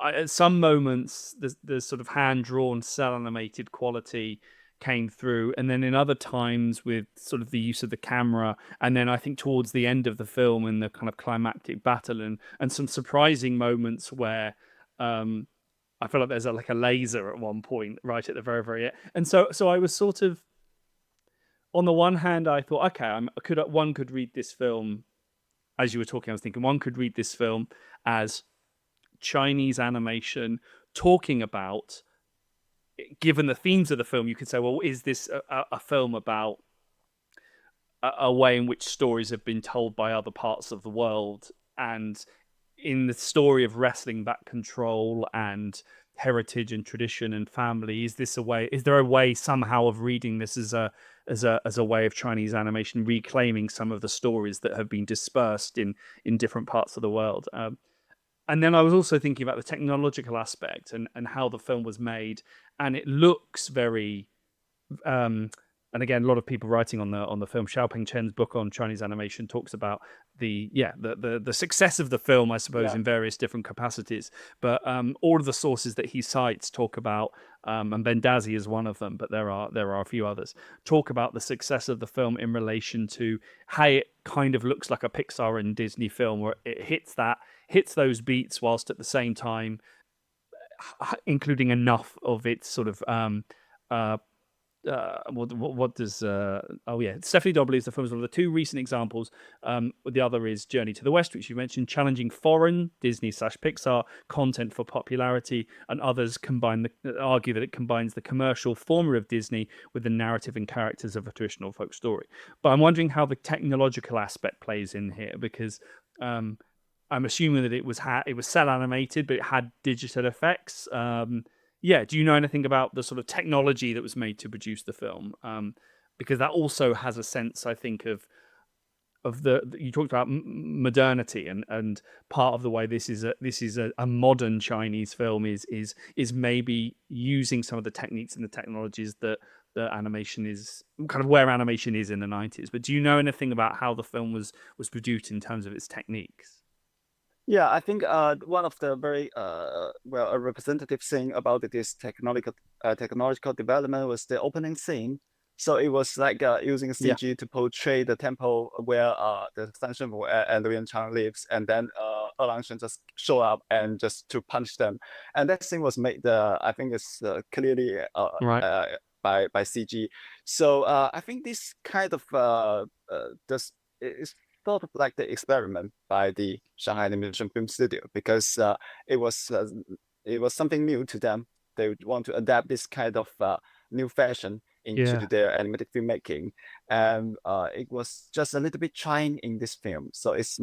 at some moments the sort of hand drawn cell animated quality came through, and then in other times with sort of the use of the camera, and then I think towards the end of the film in the kind of climactic battle, and some surprising moments where I feel like there's like a laser at one point right at the very very end. And so I was sort of, on the one hand I thought, okay, one could read this film, as you were talking I was thinking one could read this film as Chinese animation talking about, given the themes of the film, you could say, well, is this a film about a way in which stories have been told by other parts of the world? And in the story of wrestling back control and heritage and tradition and family, is there a way somehow of reading this as a way of Chinese animation reclaiming some of the stories that have been dispersed in different parts of the world? And then I was also thinking about the technological aspect and how the film was made, and it looks very. And again, a lot of people writing on the film. Xiaoping Chen's book on Chinese animation talks about the success of the film, I suppose, in various different capacities. But all of the sources that he cites talk about, and Bendazi is one of them, but there are a few others, talk about the success of the film in relation to how it kind of looks like a Pixar and Disney film, where it hits those beats whilst at the same time including enough of its sort of what does Stephanie Dobley is the film's one of the two recent examples. The other is Journey to the West, which you mentioned, challenging foreign Disney/Pixar content for popularity, and others argue that it combines the commercial formula of Disney with the narrative and characters of a traditional folk story. But I'm wondering how the technological aspect plays in here, because I'm assuming that it was cell animated, but it had digital effects. Do you know anything about the sort of technology that was made to produce the film? Because that also has a sense, I think, of you talked about modernity, and part of the way this is a modern Chinese film is maybe using some of the techniques and the technologies that animation is kind of where animation is in the 90s. But do you know anything about how the film was produced in terms of its techniques? Yeah, I think one of the very a representative thing about this technological development was the opening scene. So it was like using CG to portray the temple where the San Shenfu and Liu Chang lives, and then Langshen just show up and just to punch them, and that scene was made. I think it's clearly by CG. So I think this kind of is sort of like the experiment by the Shanghai Animation Film Studio, because it was something new to them. They want to adapt this kind of new fashion into their animated filmmaking, and it was just a little bit trying in this film. So it's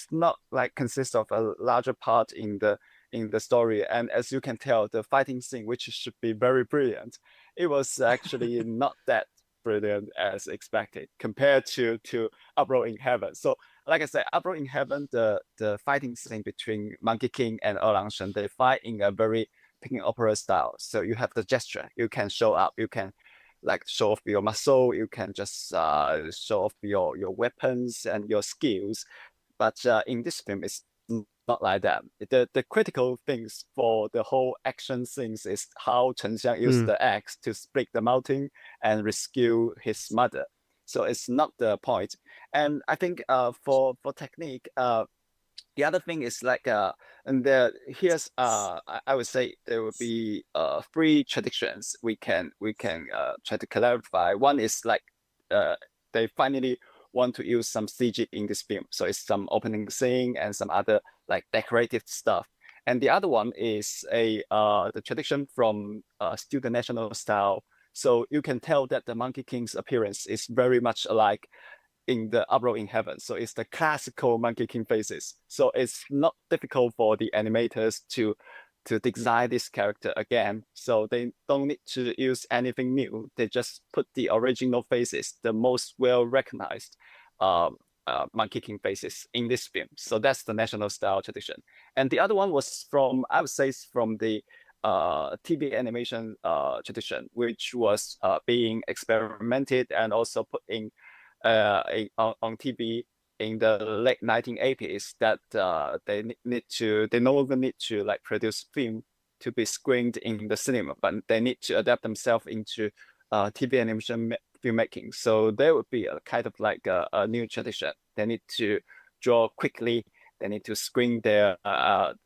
not like consists of a larger part in the story. And as you can tell, the fighting scene, which should be very brilliant, it was actually not that brilliant as expected compared to Uproar in Heaven. So like I said, Uproar in Heaven, the fighting scene between Monkey King and Langshen, they fight in a very Peking opera style. So you have the gesture, you can show up, you can like show off your muscle, you can just show off your weapons and your skills. But in this film, it's not like that. The critical things for the whole action scenes is how Chen Xiang used the axe to split the mountain and rescue his mother. So it's not the point. And I think for technique, the other thing is like and here's I would say there will be three traditions we can try to clarify. One is like they finally want to use some CG in this film, so it's some opening scene and some other like decorative stuff. And the other one is the tradition from student national style. So you can tell that the Monkey King's appearance is very much alike in the Uproar in Heaven. So it's the classical Monkey King faces. So it's not difficult for the animators to design this character again. So they don't need to use anything new. They just put the original faces, the most well recognized Monkey King faces in this film. So that's the national style tradition. And the other one was from, I would say, from the TV animation tradition, which was being experimented and also put in on TV in the late 1980s, that they no longer need to like produce film to be screened in the cinema, but they need to adapt themselves into TV animation filmmaking. So there would be a kind of like a new tradition. They need to draw quickly. They need to screen their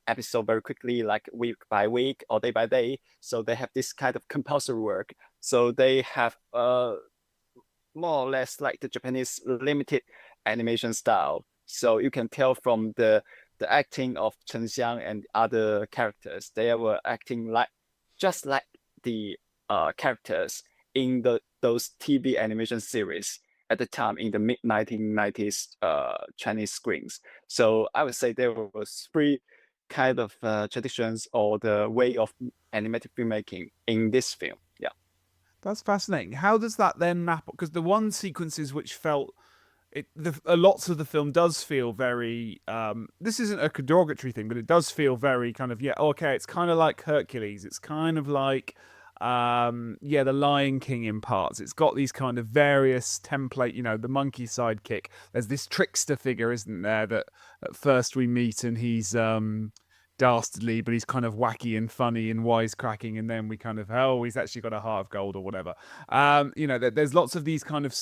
episode very quickly, like week by week or day by day. So they have this kind of compulsory work. So they have more or less like the Japanese limited animation style. So you can tell from the acting of Chen Xiang and other characters, they were acting like just like the characters in those TV animation series at the time in the mid 1990s Chinese screens. So I would say there was three kind of traditions or the way of animated filmmaking in this film. Yeah. That's fascinating. How does that then map? Because the one sequences which felt lots of the film does feel very. This isn't a derogatory thing, but it does feel very kind of okay. It's kind of like Hercules. It's kind of like the Lion King in parts. It's got these kind of various template. The monkey sidekick. There's this trickster figure, isn't there? That at first we meet, and he's dastardly, but he's kind of wacky and funny and wisecracking, and then we kind of he's actually got a heart of gold or whatever. There's lots of these kind of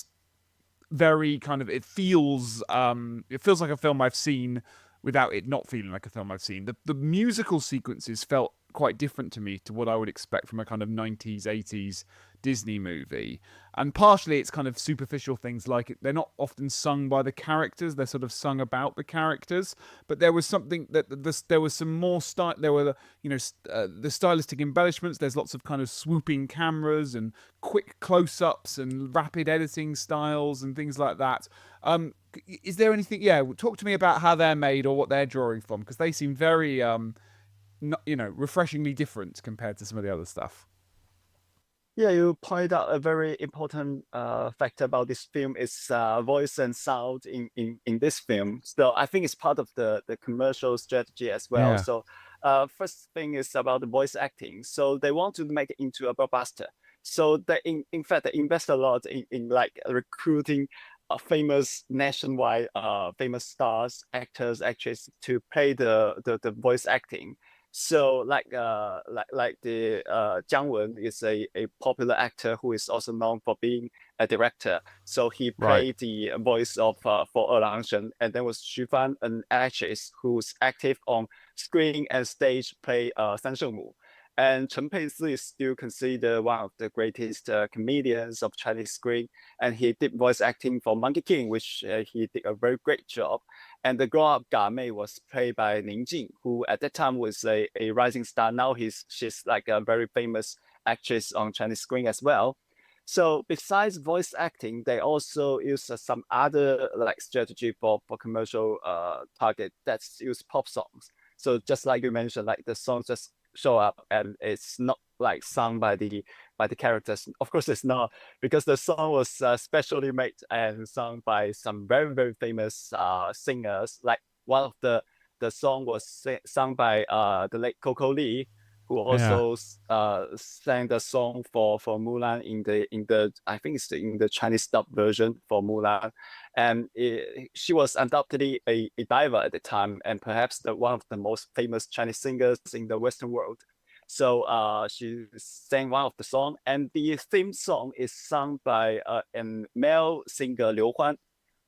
very kind of it feels like a film I've seen without it not feeling like a film I've seen. The musical sequences felt quite different to me to what I would expect from a kind of 90s 80s Disney movie, and partially it's kind of superficial things like they're not often sung by the characters, they're sort of sung about the characters, but there was something that there was some more style. There were the stylistic embellishments. There's lots of kind of swooping cameras and quick close-ups and rapid editing styles and things like that. Is there anything, talk to me about how they're made or what they're drawing from, because they seem very refreshingly different compared to some of the other stuff. Yeah, you point out a very important factor about this film is voice and sound in this film. So I think it's part of the commercial strategy as well. Yeah. So first thing is about the voice acting. So they want to make it into a blockbuster. So they in fact they invest a lot in like recruiting famous nationwide famous stars, actors, actresses to play the voice acting. So like the Jiang Wen is a popular actor who is also known for being a director. So he played the voice of for Shen, and there was Xu Fan, an actress who's active on screen and stage, play San Shengmu. And Chen Peizi is still considered one of the greatest comedians of Chinese screen, and he did voice acting for Monkey King, which he did a very great job. And the grown-up Ga Mei was played by Ning Jing, who at that time was a rising star. Now she's like a very famous actress on Chinese screen as well. So besides voice acting, they also use some other like strategy for commercial target, that's use pop songs. So just like you mentioned, like the songs just show up and it's not like sung by the characters. Of course, it's not, because the song was specially made and sung by some very very famous singers. Like one of the song was sung by the late Coco Lee, who also sang the song for Mulan in the I think it's in the Chinese dub version for Mulan, and she was undoubtedly a diva at the time, and perhaps one of the most famous Chinese singers in the Western world. So she sang one of the song, and the theme song is sung by a male singer Liu Huan,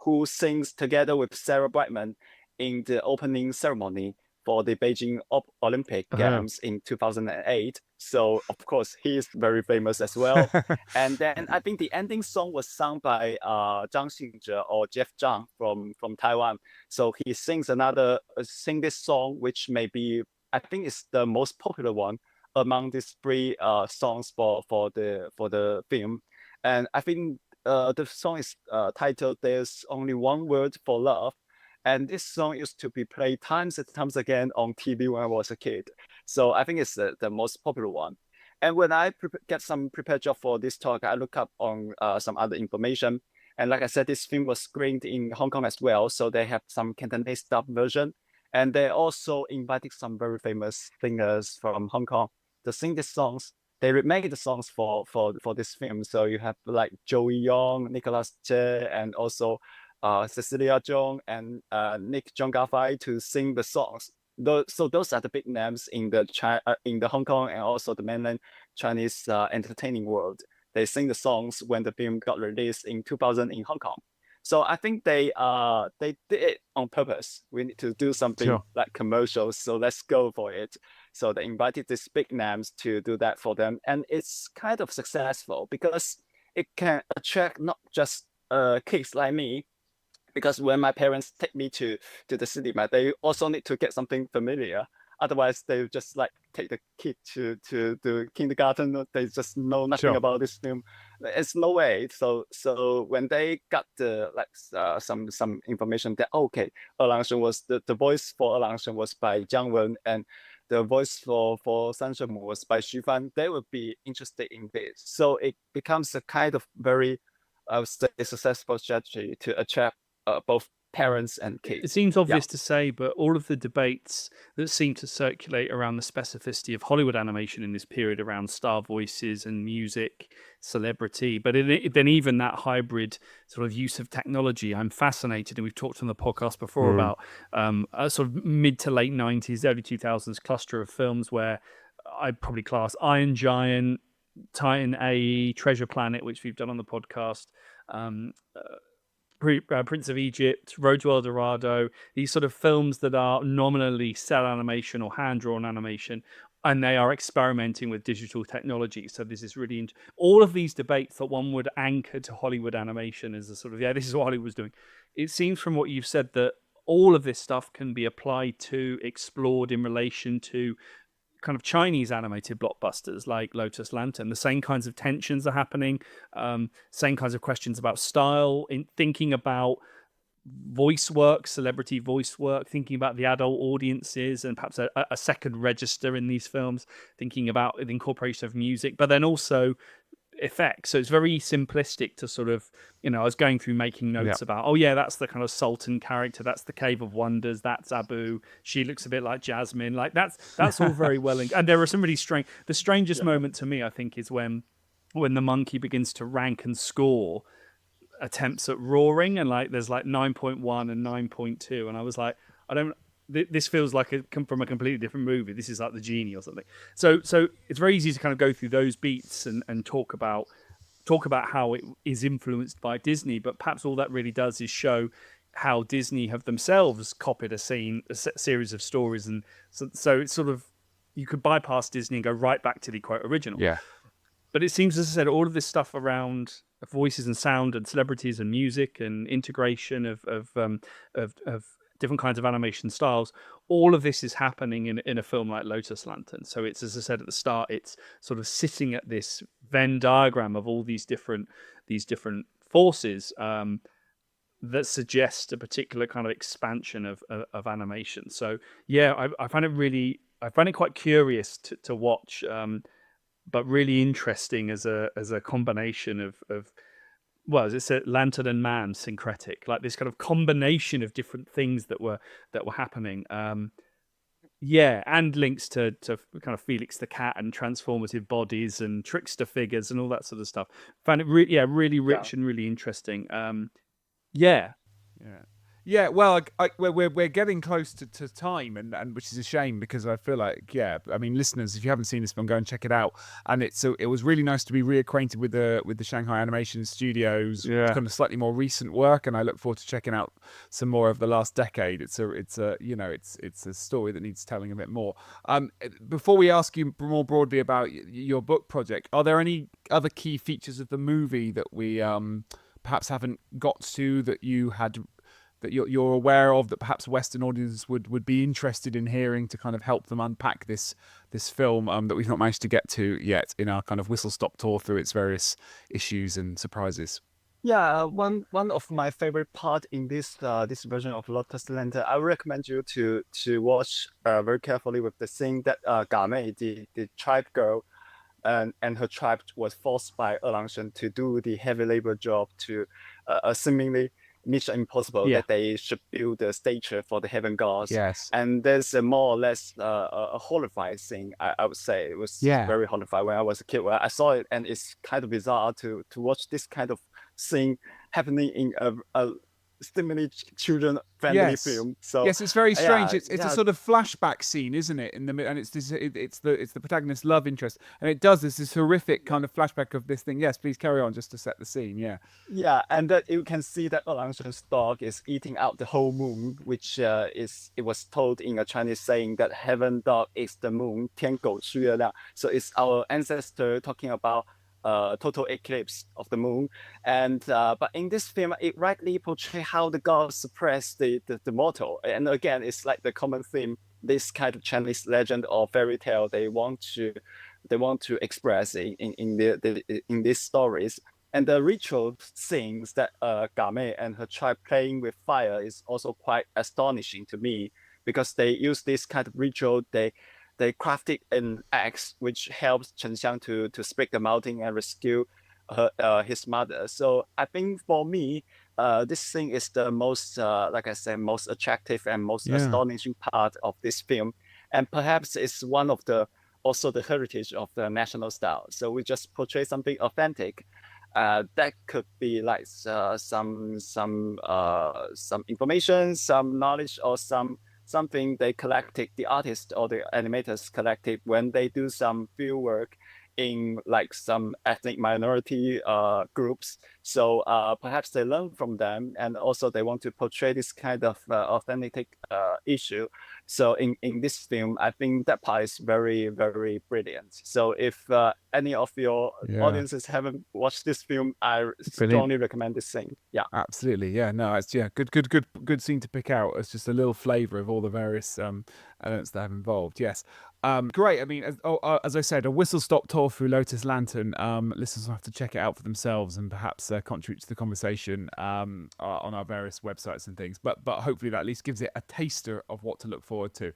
who sings together with Sarah Brightman in the opening ceremony for the Beijing Olympic Games in 2008. So of course he is very famous as well. And then I think the ending song was sung by Zhang Xingzhe or Jeff Zhang from Taiwan. So he sings this song, which may be, I think it's the most popular one among these three songs for the film. And I think the song is titled "There's Only One Word for Love." And this song used to be played times and times again on TV when I was a kid. So I think it's the most popular one. And when I get some prepared job for this talk, I look up on some other information. And like I said, this film was screened in Hong Kong as well. So they have some Cantonese dub version. And they also invited some very famous singers from Hong Kong to sing these songs. They remade the songs for this film. So you have like Joey Yong, Nicholas Che, and also Cecilia Zhong and Nick Jongafai to sing the songs. So those are the big names in the Hong Kong and also the mainland Chinese entertaining world. They sing the songs when the film got released in 2000 in Hong Kong. So I think they did it on purpose. We need to do something like commercials, so let's go for it. So they invited these big names to do that for them, and it's kind of successful because it can attract not just kids like me, because when my parents take me to the cinema, they also need to get something familiar. Otherwise, they just like take the kid to the kindergarten. They just know nothing about this film. It's no way. So when they got the some information that okay, Erlang was the voice for Erlang was by Jiang Wen, and the voice for San Shengmu was by Xu Fan, they would be interested in this. So it becomes a kind of very, I would say, successful strategy to attract both parents and kids. It seems obvious to say, but all of the debates that seem to circulate around the specificity of Hollywood animation in this period around star voices and music, celebrity, but then even that hybrid sort of use of technology, I'm fascinated, and we've talked on the podcast before about a sort of mid to late 90s, early 2000s cluster of films where I'd probably class Iron Giant, Titan AE, Treasure Planet, which we've done on the podcast, Prince of Egypt, Road to El Dorado, these sort of films that are nominally cell animation or hand-drawn animation, and they are experimenting with digital technology. So this is really all of these debates that one would anchor to Hollywood animation as a sort of, this is what Hollywood was doing. It seems from what you've said that all of this stuff can be applied to, explored in relation to kind of Chinese animated blockbusters like Lotus Lantern. The same kinds of tensions are happening, same kinds of questions about style, in thinking about voice work, celebrity voice work, thinking about the adult audiences and perhaps a second register in these films, thinking about the incorporation of music, but then also effects. So it's very simplistic to sort of, I was going through making notes about, that's the kind of Sultan character, that's the Cave of Wonders, that's Abu, she looks a bit like Jasmine, like that's all very well, and there are some really strange, the strangest moment to me I think is when the monkey begins to rank and score attempts at roaring, and like there's like 9.1 and 9.2, and I was like, this feels like it come from a completely different movie. This is like The Genie or something. So it's very easy to kind of go through those beats and talk about how it is influenced by Disney, but perhaps all that really does is show how Disney have themselves copied a series of stories, and so it's sort of, you could bypass Disney and go right back to the quote original. Yeah. But it seems, as I said, all of this stuff around voices and sound and celebrities and music and integration of different kinds of animation styles, all of this is happening in a film like Lotus Lantern. So it's, as I said at the start, it's sort of sitting at this Venn diagram of all these different forces that suggest a particular kind of expansion of animation. So I find it quite curious to watch, but really interesting as a combination of well, as it said, lantern and man syncretic, like this kind of combination of different things that were happening. And links to kind of Felix the Cat and transformative bodies and trickster figures and all that sort of stuff. Found it really rich and really interesting. Yeah, well, we're getting close to time, and which is a shame because I feel like, yeah, I mean, listeners, if you haven't seen this film, go and check it out. And it was really nice to be reacquainted with the Shanghai Animation Studios, Yeah. kind of slightly more recent work, and I look forward to checking out some more of the last decade. It's a it's a story that needs telling a bit more. Before we ask you more broadly about your book project, are there any other key features of the movie that we perhaps haven't got to that you had that you're aware of that perhaps Western audiences would be interested in hearing to kind of help them unpack this film that we've not managed to get to yet in our kind of whistle stop tour through its various issues and surprises? Yeah, one of my favorite part in this version of Lotus Lantern, I recommend you to watch very carefully with the scene that Gamei, the tribe girl, and her tribe was forced by Erlangshen to do the heavy labor job to seemingly mission impossible Yeah. that they should build a statue for the heaven gods. Yes. And there's a more or less a horrifying scene. I would say it was Yeah. very horrifying when I was a kid. When I saw it, and it's kind of bizarre to watch this kind of scene happening in a stimuli children friendly Yes. film. So Yes, it's very strange. yeah, It's a yeah, sort of flashback scene, isn't it? And it's it's the protagonist's love interest, and it does this horrific kind of flashback of this thing. Yes, please carry on just to set the scene. Yeah. yeah, and that you can see that Erlangshen's dog is eating out the whole moon, which it was told in a Chinese saying that heaven dog is the moon, 天狗吃月亮. So it's our ancestor talking about total eclipse of the moon, and but in this film it rightly portrays how the gods suppress the mortal, and again it's like the common theme. This kind of Chinese legend or fairy tale they want to express in these stories. And the ritual scenes that Game and her tribe playing with fire is also quite astonishing to me because they use this kind of ritual. They crafted an axe which helps Chen Xiang to split the mountain and rescue his mother. So I think for me, this thing is the most, like I said, most attractive and most Yeah. astonishing part of this film, and perhaps it's one of the also the heritage of the national style. So we just portray something authentic. That could be like some information, some knowledge, or something they collected, the artist or the animators collected when they do some field work in like some ethnic minority groups. So perhaps they learn from them, and also they want to portray this kind of authentic issue. So in this film, I think that part is very, very brilliant. So if any of your Yeah. audiences haven't watched this film, I strongly recommend this thing. Yeah. Absolutely, yeah. No, it's good scene to pick out. It's just a little flavour of all the various elements that have involved. Yes, great. I mean, as I said, a whistle stop tour through Lotus Lantern. Listeners will have to check it out for themselves and perhaps contribute to the conversation on our various websites and things. But hopefully that at least gives it a taster of what to look forward to.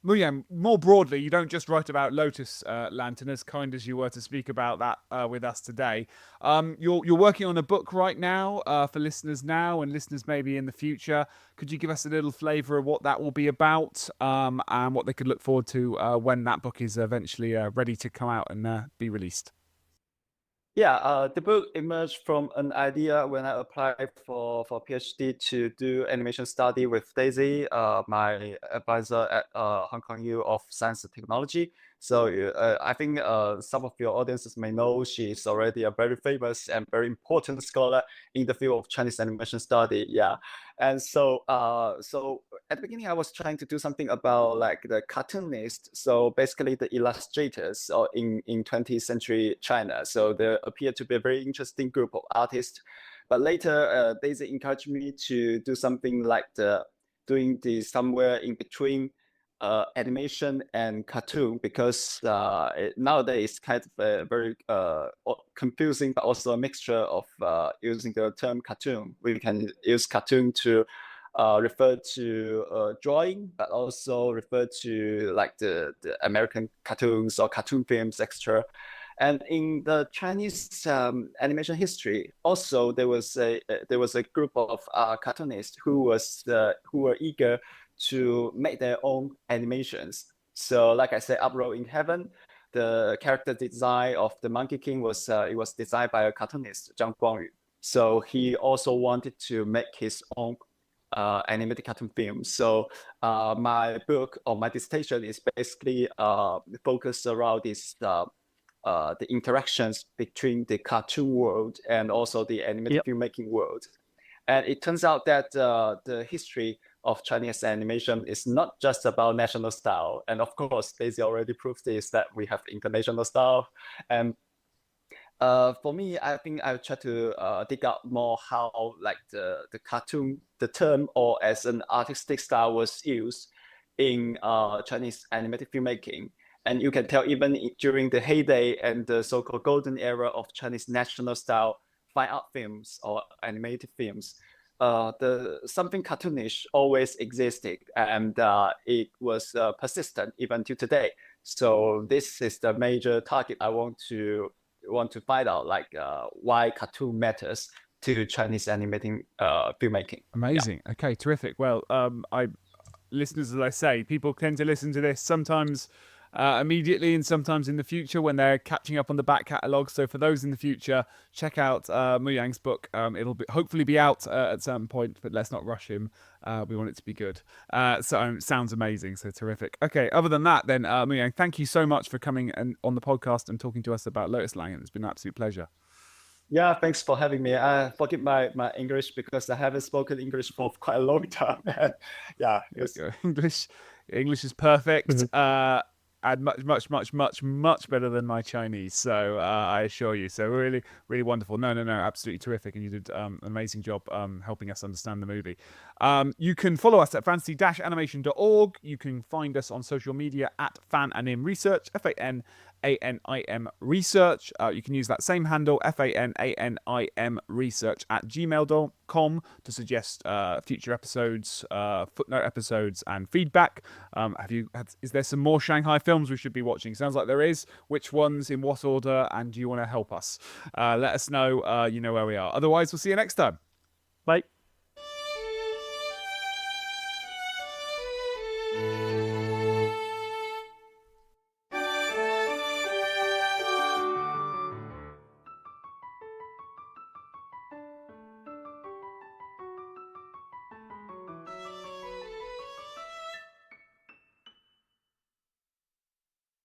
Muyang, more broadly, you don't just write about Lotus Lantern, as kind as you were to speak about that with us today. You're working on a book right now for listeners now and listeners maybe in the future. Could you give us a little flavour of what that will be about and what they could look forward to when that book is eventually ready to come out and be released? Yeah, the book emerged from an idea when I applied for PhD to do animation study with Daisy, my advisor at Hong Kong U of Science and Technology. So I think some of your audiences may know she is already a very famous and very important scholar in the field of Chinese animation study. Yeah, and so at the beginning I was trying to do something about like the cartoonists. So basically the illustrators in 20th century China. So there appeared to be a very interesting group of artists. But later, Daisy encouraged me to do something like doing the somewhere in between animation and cartoon because nowadays it's kind of very confusing, but also a mixture of using the term cartoon. We can use cartoon to refer to drawing, but also refer to like the American cartoons or cartoon films, etc. And in the Chinese animation history, also there was a group of cartoonists who were eager to make their own animations. So, like I said, Uproar in Heaven, the character design of the Monkey King was it was designed by a cartoonist, Chang Guangxi. So he also wanted to make his own animated cartoon films. So my book or my dissertation is basically focused around the interactions between the cartoon world and also the animated filmmaking world. And it turns out that the history of Chinese animation is not just about national style. And of course, Daisy already proved this, that we have international style. And for me, I think I try to dig out more how like the cartoon, the term or as an artistic style was used in Chinese animated filmmaking. And you can tell even during the heyday and the so-called golden era of Chinese national style fine art films or animated films, the something cartoonish always existed, and it was persistent even to today. So this is the major target I want to find out, like why cartoon matters to Chinese animating filmmaking. Amazing. Yeah. Okay, terrific. Well, listeners, as I say, people tend to listen to this sometimes immediately and sometimes in the future when they're catching up on the back catalogue. So for those in the future, check out Muyang's book. It'll hopefully be out at some point, but let's not rush him. We want it to be good. So it sounds amazing. So terrific. Okay, other than that, then, Muyang, thank you so much for coming on the podcast and talking to us about Lotus Lantern. It's been an absolute pleasure. Yeah, thanks for having me. Forgive my English because I haven't spoken English for quite a long time. Yeah, English is perfect. And much better than my Chinese. So I assure you. So really, really wonderful. No, absolutely terrific. And you did an amazing job helping us understand the movie. You can follow us at fantasy-animation.org. You can find us on social media at FanAnim Research, FANANIM Research. You can use that same handle, FANANIM Research at gmail.com to suggest future episodes, footnote episodes, and feedback. Is there some more Shanghai films we should be watching? Sounds like there is. Which ones, in what order, and do you want to help us? Let us know. You know where we are. Otherwise, we'll see you next time. Bye.